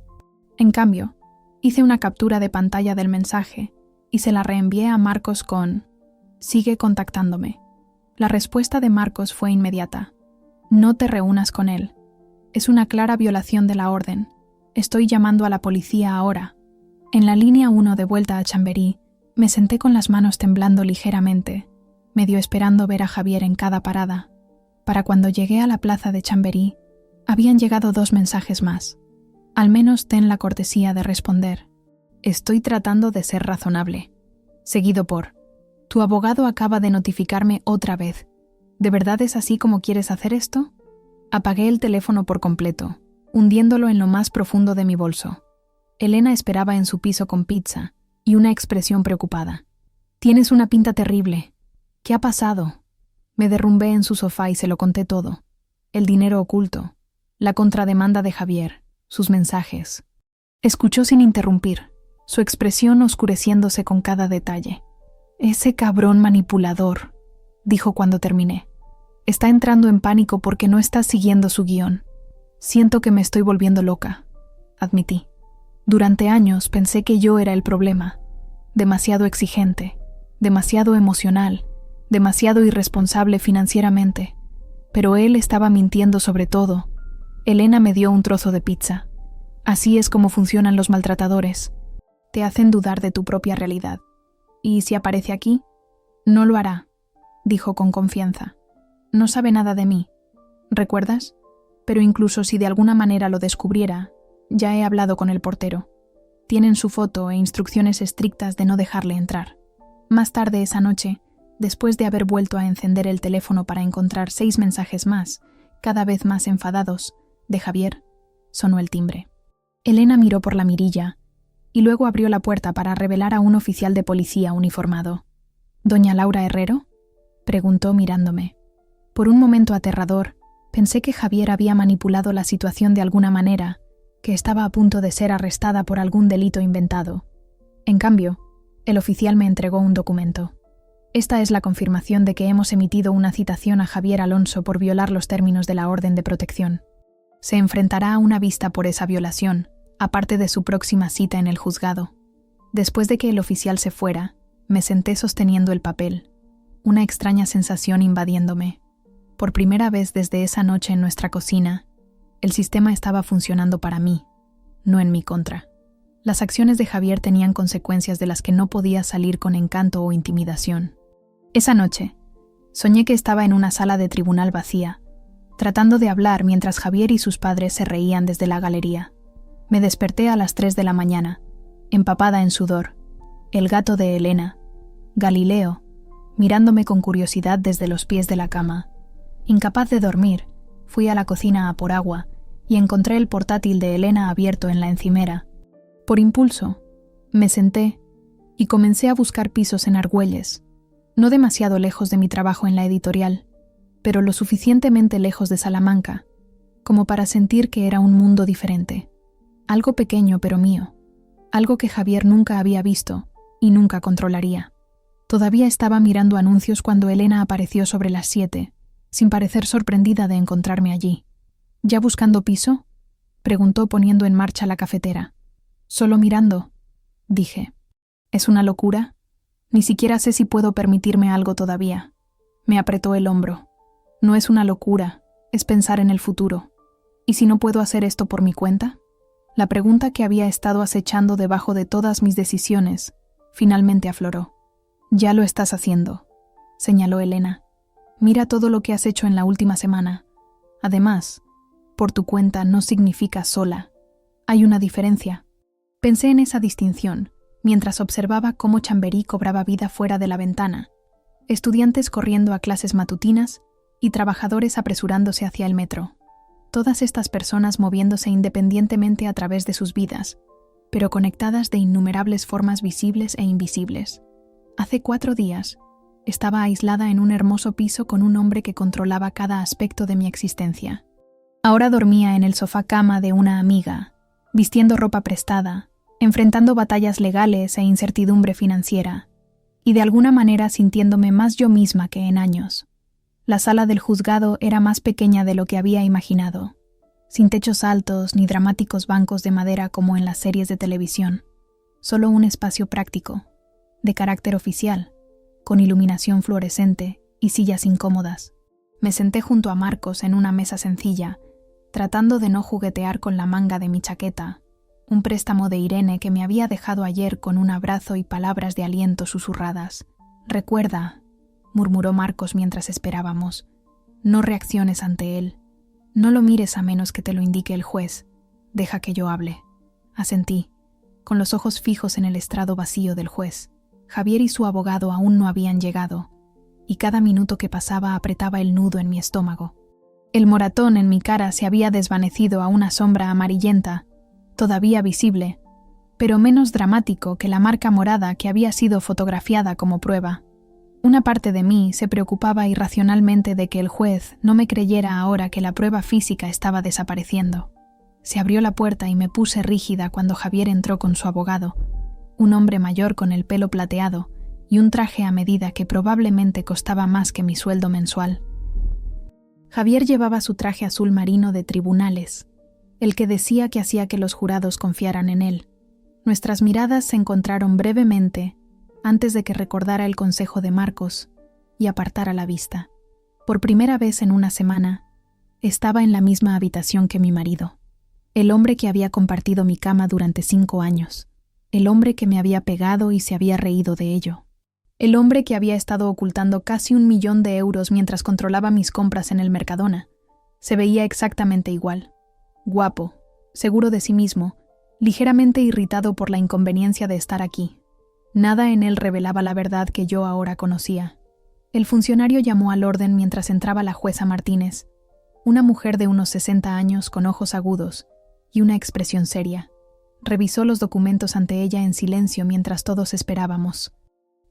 Speaker 1: En cambio, hice una captura de pantalla del mensaje y se la reenvié a Marcos con: «Sigue contactándome». La respuesta de Marcos fue inmediata: «No te reúnas con él. Es una clara violación de la orden. Estoy llamando a la policía ahora». En la línea 1 de vuelta a Chamberí, me senté con las manos temblando ligeramente, medio esperando ver a Javier en cada parada. Para cuando llegué a la plaza de Chamberí, habían llegado 2 mensajes más. Al menos ten la cortesía de responder. Estoy tratando de ser razonable. Seguido por: tu abogado acaba de notificarme otra vez. ¿De verdad es así como quieres hacer esto? Apagué el teléfono por completo, hundiéndolo en lo más profundo de mi bolso. Elena esperaba en su piso con pizza y una expresión preocupada. «Tienes una pinta terrible. ¿Qué ha pasado?» Me derrumbé en su sofá y se lo conté todo. El dinero oculto, la contrademanda de Javier, sus mensajes. Escuchó sin interrumpir, su expresión oscureciéndose con cada detalle. «Ese cabrón manipulador», dijo cuando terminé. «Está entrando en pánico porque no estás siguiendo su guión. Siento que me estoy volviendo loca», admití. Durante años pensé que yo era el problema. Demasiado exigente, demasiado emocional, demasiado irresponsable financieramente. Pero él estaba mintiendo sobre todo. Elena me dio un trozo de pizza. Así es como funcionan los maltratadores. Te hacen dudar de tu propia realidad. ¿Y si aparece aquí? No lo hará, dijo con confianza. No sabe nada de mí. ¿Recuerdas? Pero incluso si de alguna manera lo descubriera, ya he hablado con el portero. Tienen su foto e instrucciones estrictas de no dejarle entrar. Más tarde esa noche, después de haber vuelto a encender el teléfono para encontrar 6 mensajes más, cada vez más enfadados, de Javier, sonó el timbre. Elena miró por la mirilla y luego abrió la puerta para revelar a un oficial de policía uniformado. «¿Doña Laura Herrero?», preguntó mirándome. Por un momento aterrador, pensé que Javier había manipulado la situación de alguna manera, que estaba a punto de ser arrestada por algún delito inventado. En cambio, el oficial me entregó un documento. «Esta es la confirmación de que hemos emitido una citación a Javier Alonso por violar los términos de la orden de protección. Se enfrentará a una vista por esa violación, aparte de su próxima cita en el juzgado». Después de que el oficial se fuera, me senté sosteniendo el papel, una extraña sensación invadiéndome. Por primera vez desde esa noche en nuestra cocina, el sistema estaba funcionando para mí, no en mi contra. Las acciones de Javier tenían consecuencias de las que no podía salir con encanto o intimidación. Esa noche, soñé que estaba en una sala de tribunal vacía, tratando de hablar mientras Javier y sus padres se reían desde la galería. Me desperté a las 3 de la mañana, empapada en sudor. El gato de Elena, Galileo, mirándome con curiosidad desde los pies de la cama. Incapaz de dormir, fui a la cocina a por agua y encontré el portátil de Elena abierto en la encimera. Por impulso, me senté y comencé a buscar pisos en Argüelles, no demasiado lejos de mi trabajo en la editorial, pero lo suficientemente lejos de Salamanca, como para sentir que era un mundo diferente. Algo pequeño pero mío, algo que Javier nunca había visto y nunca controlaría. Todavía estaba mirando anuncios cuando Elena apareció sobre las 7, sin parecer sorprendida de encontrarme allí. «¿Ya buscando piso?», preguntó poniendo en marcha la cafetera. «Solo mirando», dije. «¿Es una locura? Ni siquiera sé si puedo permitirme algo todavía». Me apretó el hombro. «No es una locura, es pensar en el futuro. ¿Y si no puedo hacer esto por mi cuenta?». La pregunta que había estado acechando debajo de todas mis decisiones finalmente afloró. «Ya lo estás haciendo», señaló Elena. «Mira todo lo que has hecho en la última semana. Además, por tu cuenta no significa sola. Hay una diferencia». Pensé en esa distinción mientras observaba cómo Chamberí cobraba vida fuera de la ventana, estudiantes corriendo a clases matutinas y trabajadores apresurándose hacia el metro. Todas estas personas moviéndose independientemente a través de sus vidas, pero conectadas de innumerables formas visibles e invisibles. Hace 4 días, estaba aislada en un hermoso piso con un hombre que controlaba cada aspecto de mi existencia. Ahora dormía en el sofá-cama de una amiga, vistiendo ropa prestada, enfrentando batallas legales e incertidumbre financiera, y de alguna manera sintiéndome más yo misma que en años. La sala del juzgado era más pequeña de lo que había imaginado, sin techos altos ni dramáticos bancos de madera como en las series de televisión, solo un espacio práctico, de carácter oficial, con iluminación fluorescente y sillas incómodas. Me senté junto a Marcos en una mesa sencilla, tratando de no juguetear con la manga de mi chaqueta, un préstamo de Irene que me había dejado ayer con un abrazo y palabras de aliento susurradas. «Recuerda», murmuró Marcos mientras esperábamos, «no reacciones ante él. No lo mires a menos que te lo indique el juez. Deja que yo hable». Asentí, con los ojos fijos en el estrado vacío del juez. Javier y su abogado aún no habían llegado, y cada minuto que pasaba apretaba el nudo en mi estómago. El moratón en mi cara se había desvanecido a una sombra amarillenta, todavía visible, pero menos dramático que la marca morada que había sido fotografiada como prueba. Una parte de mí se preocupaba irracionalmente de que el juez no me creyera ahora que la prueba física estaba desapareciendo. Se abrió la puerta y me puse rígida cuando Javier entró con su abogado, un hombre mayor con el pelo plateado y un traje a medida que probablemente costaba más que mi sueldo mensual. Javier llevaba su traje azul marino de tribunales, el que decía que hacía que los jurados confiaran en él. Nuestras miradas se encontraron brevemente antes de que recordara el consejo de Marcos y apartara la vista. Por primera vez en una semana, estaba en la misma habitación que mi marido, el hombre que había compartido mi cama durante 5 años, el hombre que me había pegado y se había reído de ello, el hombre que había estado ocultando casi 1 millón de euros mientras controlaba mis compras en el Mercadona. Se veía exactamente igual, guapo, seguro de sí mismo, ligeramente irritado por la inconveniencia de estar aquí. Nada en él revelaba la verdad que yo ahora conocía. El funcionario llamó al orden mientras entraba la jueza Martínez, una mujer de unos 60 años con ojos agudos y una expresión seria. Revisó los documentos ante ella en silencio mientras todos esperábamos.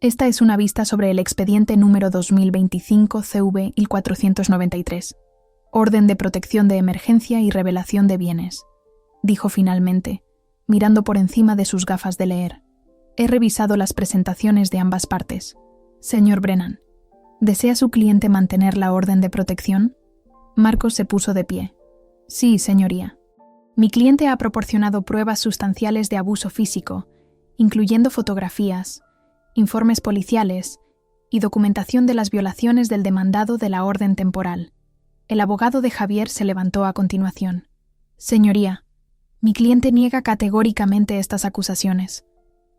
Speaker 1: Esta es una vista sobre el expediente número 2025 CV 493. Orden de protección de emergencia y revelación de bienes, dijo finalmente, mirando por encima de sus gafas de leer. He revisado las presentaciones de ambas partes. Señor Brennan, ¿desea su cliente mantener la orden de protección? Marcos se puso de pie. Sí, señoría. Mi cliente ha proporcionado pruebas sustanciales de abuso físico, incluyendo fotografías, informes policiales y documentación de las violaciones del demandado de la orden temporal. El abogado de Javier se levantó a continuación. Señoría, mi cliente niega categóricamente estas acusaciones.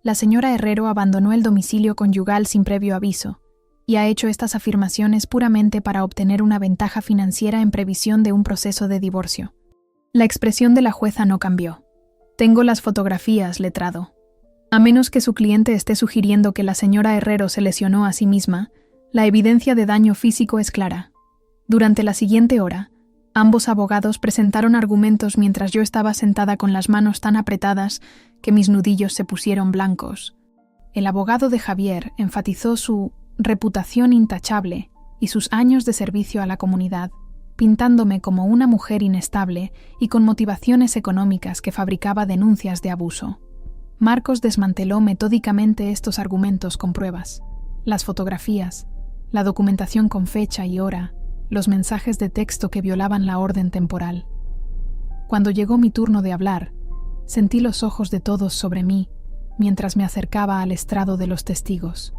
Speaker 1: La señora Herrero abandonó el domicilio conyugal sin previo aviso y ha hecho estas afirmaciones puramente para obtener una ventaja financiera en previsión de un proceso de divorcio. La expresión de la jueza no cambió. Tengo las fotografías, letrado. A menos que su cliente esté sugiriendo que la señora Herrero se lesionó a sí misma, la evidencia de daño físico es clara. Durante la siguiente hora, ambos abogados presentaron argumentos mientras yo estaba sentada con las manos tan apretadas que mis nudillos se pusieron blancos. El abogado de Javier enfatizó su reputación intachable y sus años de servicio a la comunidad, pintándome como una mujer inestable y con motivaciones económicas que fabricaba denuncias de abuso. Marcos desmanteló metódicamente estos argumentos con pruebas, las fotografías, la documentación con fecha y hora, los mensajes de texto que violaban la orden temporal. Cuando llegó mi turno de hablar, sentí los ojos de todos sobre mí mientras me acercaba al estrado de los testigos.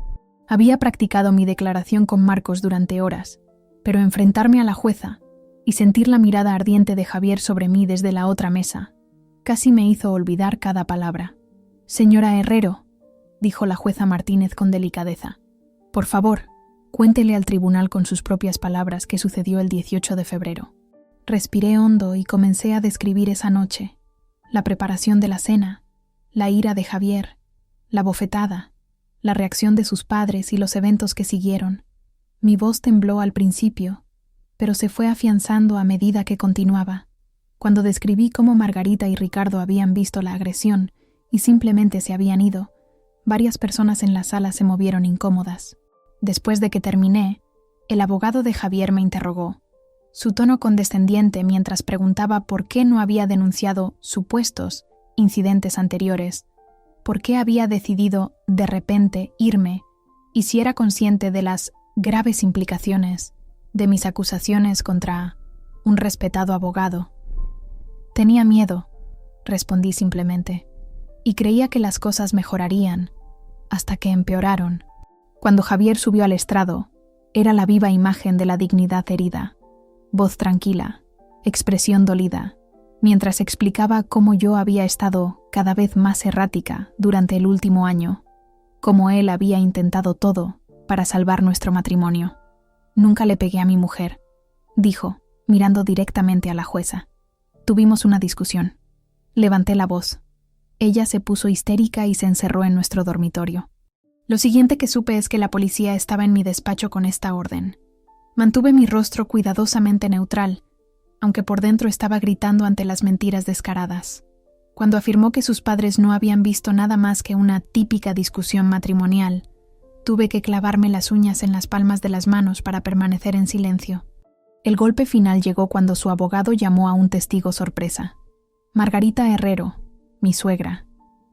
Speaker 1: Había practicado mi declaración con Marcos durante horas, pero enfrentarme a la jueza y sentir la mirada ardiente de Javier sobre mí desde la otra mesa casi me hizo olvidar cada palabra. Señora Herrero, dijo la jueza Martínez con delicadeza, por favor, cuéntele al tribunal con sus propias palabras qué sucedió el 18 de febrero. Respiré hondo y comencé a describir esa noche, la preparación de la cena, la ira de Javier, la bofetada, la reacción de sus padres y los eventos que siguieron. Mi voz tembló al principio, pero se fue afianzando a medida que continuaba. Cuando describí cómo Margarita y Ricardo habían visto la agresión y simplemente se habían ido, varias personas en la sala se movieron incómodas. Después de que terminé, el abogado de Javier me interrogó. Su tono condescendiente mientras preguntaba por qué no había denunciado supuestos incidentes anteriores, por qué había decidido de repente irme y si era consciente de las graves implicaciones de mis acusaciones contra un respetado abogado. Tenía miedo, respondí simplemente, y creía que las cosas mejorarían, hasta que empeoraron. Cuando Javier subió al estrado, era la viva imagen de la dignidad herida. Voz tranquila, expresión dolida, mientras explicaba cómo yo había estado cada vez más errática durante el último año, cómo él había intentado todo para salvar nuestro matrimonio. Nunca le pegué a mi mujer, dijo, mirando directamente a la jueza. Tuvimos una discusión. Levanté la voz. Ella se puso histérica y se encerró en nuestro dormitorio. Lo siguiente que supe es que la policía estaba en mi despacho con esta orden. Mantuve mi rostro cuidadosamente neutral aunque por dentro estaba gritando ante las mentiras descaradas. Cuando afirmó que sus padres no habían visto nada más que una típica discusión matrimonial, tuve que clavarme las uñas en las palmas de las manos para permanecer en silencio. El golpe final llegó cuando su abogado llamó a un testigo sorpresa. Margarita Herrero, mi suegra,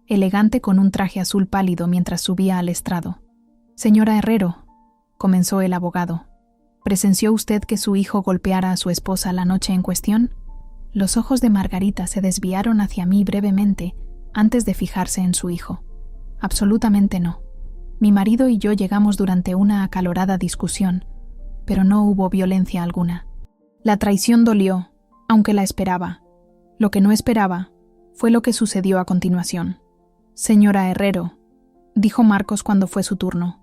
Speaker 1: elegante con un traje azul pálido mientras subía al estrado. «Señora Herrero», comenzó el abogado, «¿presenció usted que su hijo golpeara a su esposa la noche en cuestión?» Los ojos de Margarita se desviaron hacia mí brevemente antes de fijarse en su hijo. «Absolutamente no. Mi marido y yo llegamos durante una acalorada discusión, pero no hubo violencia alguna. La traición dolió, aunque la esperaba. Lo que no esperaba fue lo que sucedió a continuación». «Señora Herrero», dijo Marcos cuando fue su turno,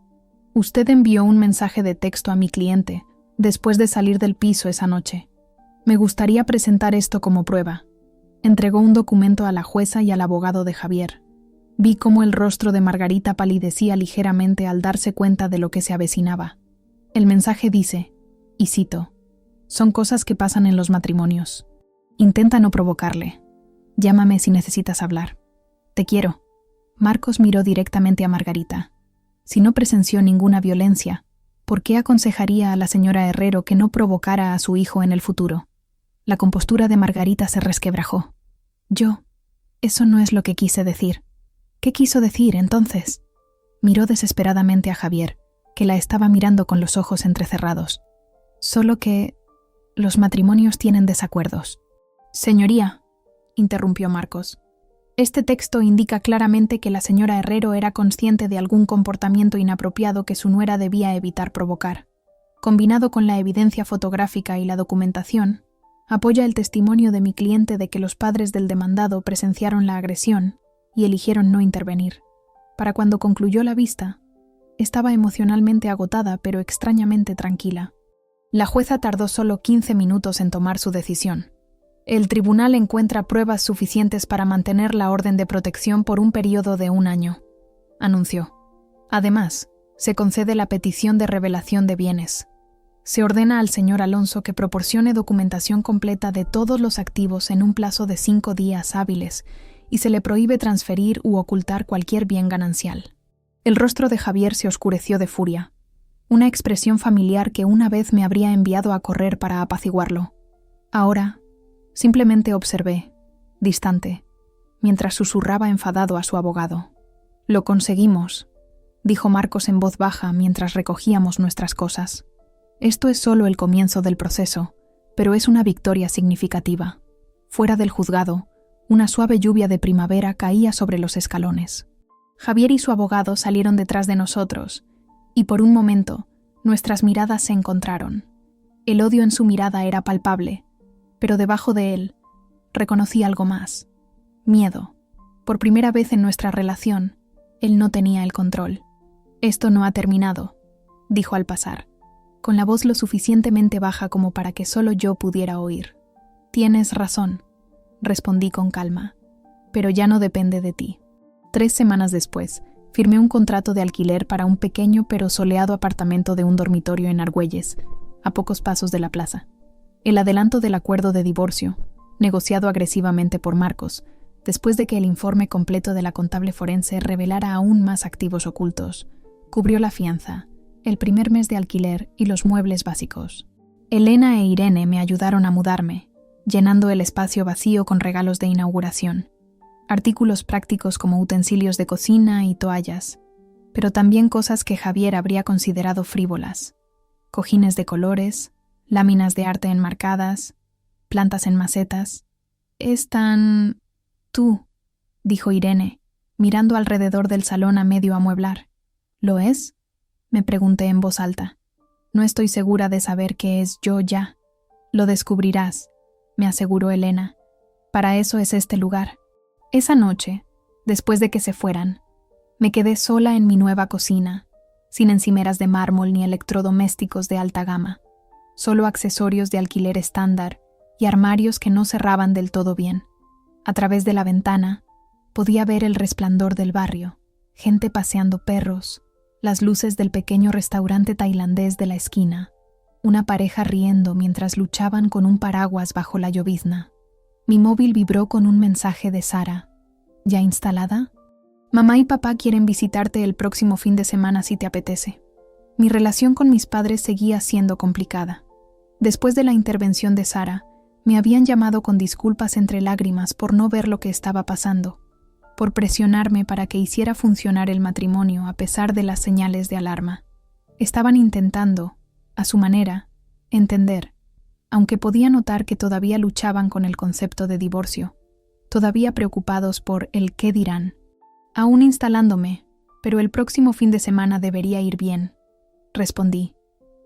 Speaker 1: «usted envió un mensaje de texto a mi cliente después de salir del piso esa noche. Me gustaría presentar esto como prueba». Entregó un documento a la jueza y al abogado de Javier. Vi cómo el rostro de Margarita palidecía ligeramente al darse cuenta de lo que se avecinaba. El mensaje dice, y cito, «Son cosas que pasan en los matrimonios. Intenta no provocarle. Llámame si necesitas hablar. Te quiero». Marcos miró directamente a Margarita. Si no presenció ninguna violencia, ¿por qué aconsejaría a la señora Herrero que no provocara a su hijo en el futuro? La compostura de Margarita se resquebrajó. Eso no es lo que quise decir. ¿Qué quiso decir, entonces? Miró desesperadamente a Javier, que la estaba mirando con los ojos entrecerrados. Solo que los matrimonios tienen desacuerdos. «Señoría», interrumpió Marcos, «este texto indica claramente que la señora Herrero era consciente de algún comportamiento inapropiado que su nuera debía evitar provocar. Combinado con la evidencia fotográfica y la documentación, apoya el testimonio de mi cliente de que los padres del demandado presenciaron la agresión y eligieron no intervenir. Para cuando concluyó la vista, estaba emocionalmente agotada pero extrañamente tranquila». La jueza tardó solo 15 minutos en tomar su decisión. «El tribunal encuentra pruebas suficientes para mantener la orden de protección por un periodo de 1 año», anunció. «Además, se concede la petición de revelación de bienes. Se ordena al señor Alonso que proporcione documentación completa de todos los activos en un plazo de 5 días hábiles y se le prohíbe transferir u ocultar cualquier bien ganancial». El rostro de Javier se oscureció de furia, una expresión familiar que una vez me habría enviado a correr para apaciguarlo. Ahora, simplemente observé, distante, mientras susurraba enfadado a su abogado. «Lo conseguimos», dijo Marcos en voz baja mientras recogíamos nuestras cosas. «Esto es solo el comienzo del proceso, pero es una victoria significativa». Fuera del juzgado, una suave lluvia de primavera caía sobre los escalones. Javier y su abogado salieron detrás de nosotros, y por un momento, nuestras miradas se encontraron. El odio en su mirada era palpable, pero debajo de él, reconocí algo más. Miedo. Por primera vez en nuestra relación, él no tenía el control. «Esto no ha terminado», dijo al pasar, con la voz lo suficientemente baja como para que solo yo pudiera oír. «Tienes razón», respondí con calma, «pero ya no depende de ti». 3 semanas después, firmé un contrato de alquiler para un pequeño pero soleado apartamento de un dormitorio en Argüelles, a pocos pasos de la plaza. El adelanto del acuerdo de divorcio, negociado agresivamente por Marcos, después de que el informe completo de la contable forense revelara aún más activos ocultos, cubrió la fianza, el primer mes de alquiler y los muebles básicos. Elena e Irene me ayudaron a mudarme, llenando el espacio vacío con regalos de inauguración. Artículos prácticos como utensilios de cocina y toallas, pero también cosas que Javier habría considerado frívolas. Cojines de colores, láminas de arte enmarcadas, plantas en macetas. «Es tan... tú», dijo Irene, mirando alrededor del salón a medio amueblar. «¿Lo es?», me pregunté en voz alta. «No estoy segura de saber qué es yo ya». «Lo descubrirás», me aseguró Elena. «Para eso es este lugar». Esa noche, después de que se fueran, me quedé sola en mi nueva cocina, sin encimeras de mármol ni electrodomésticos de alta gama, solo accesorios de alquiler estándar y armarios que no cerraban del todo bien. A través de la ventana, podía ver el resplandor del barrio, gente paseando perros, las luces del pequeño restaurante tailandés de la esquina, una pareja riendo mientras luchaban con un paraguas bajo la llovizna. Mi móvil vibró con un mensaje de Sara. ¿Ya instalada? Mamá y papá quieren visitarte el próximo fin de semana si te apetece. Mi relación con mis padres seguía siendo complicada. Después de la intervención de Sara, me habían llamado con disculpas entre lágrimas por no ver lo que estaba pasando, por presionarme para que hiciera funcionar el matrimonio a pesar de las señales de alarma. Estaban intentando, a su manera, entender, aunque podía notar que todavía luchaban con el concepto de divorcio, todavía preocupados por el qué dirán. Aún instalándome, pero el próximo fin de semana debería ir bien. Respondí,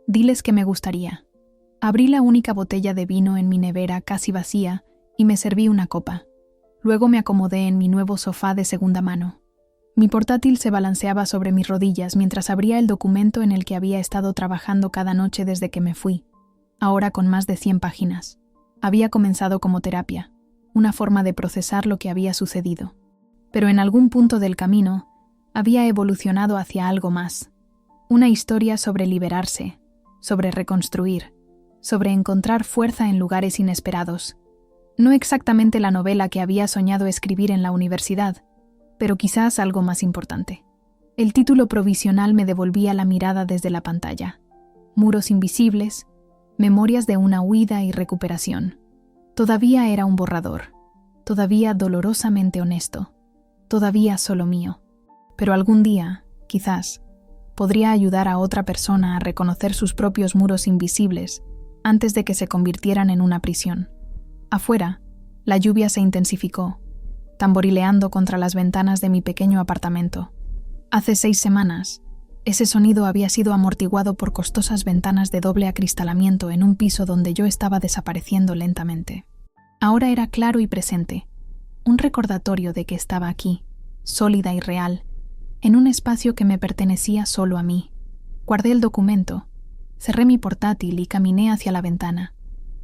Speaker 1: diles que me gustaría. Abrí la única botella de vino en mi nevera casi vacía y me serví una copa. Luego me acomodé en mi nuevo sofá de segunda mano. Mi portátil se balanceaba sobre mis rodillas mientras abría el documento en el que había estado trabajando cada noche desde que me fui, ahora con más de 100 páginas. Había comenzado como terapia, una forma de procesar lo que había sucedido. Pero en algún punto del camino, había evolucionado hacia algo más. Una historia sobre liberarse, sobre reconstruir, sobre encontrar fuerza en lugares inesperados. No exactamente la novela que había soñado escribir en la universidad, pero quizás algo más importante. El título provisional me devolvía la mirada desde la pantalla. Muros invisibles, memorias de una huida y recuperación. Todavía era un borrador, todavía dolorosamente honesto, todavía solo mío. Pero algún día, quizás, podría ayudar a otra persona a reconocer sus propios muros invisibles antes de que se convirtieran en una prisión. Afuera, la lluvia se intensificó, tamborileando contra las ventanas de mi pequeño apartamento. Hace 6 semanas, ese sonido había sido amortiguado por costosas ventanas de doble acristalamiento en un piso donde yo estaba desapareciendo lentamente. Ahora era claro y presente, un recordatorio de que estaba aquí, sólida y real, en un espacio que me pertenecía solo a mí. Guardé el documento, cerré mi portátil y caminé hacia la ventana.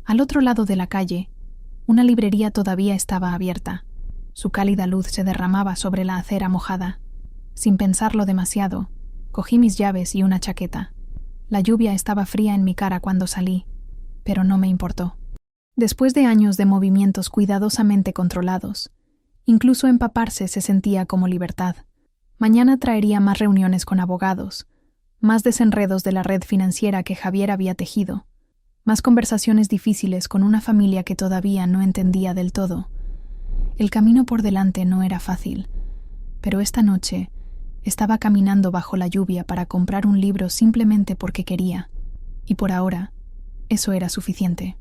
Speaker 1: Al otro lado de la calle, una librería todavía estaba abierta. Su cálida luz se derramaba sobre la acera mojada. Sin pensarlo demasiado, cogí mis llaves y una chaqueta. La lluvia estaba fría en mi cara cuando salí, pero no me importó. Después de años de movimientos cuidadosamente controlados, incluso empaparse se sentía como libertad. Mañana traería más reuniones con abogados, más desenredos de la red financiera que Javier había tejido, más conversaciones difíciles con una familia que todavía no entendía del todo. El camino por delante no era fácil, pero esta noche estaba caminando bajo la lluvia para comprar un libro simplemente porque quería, y por ahora, eso era suficiente.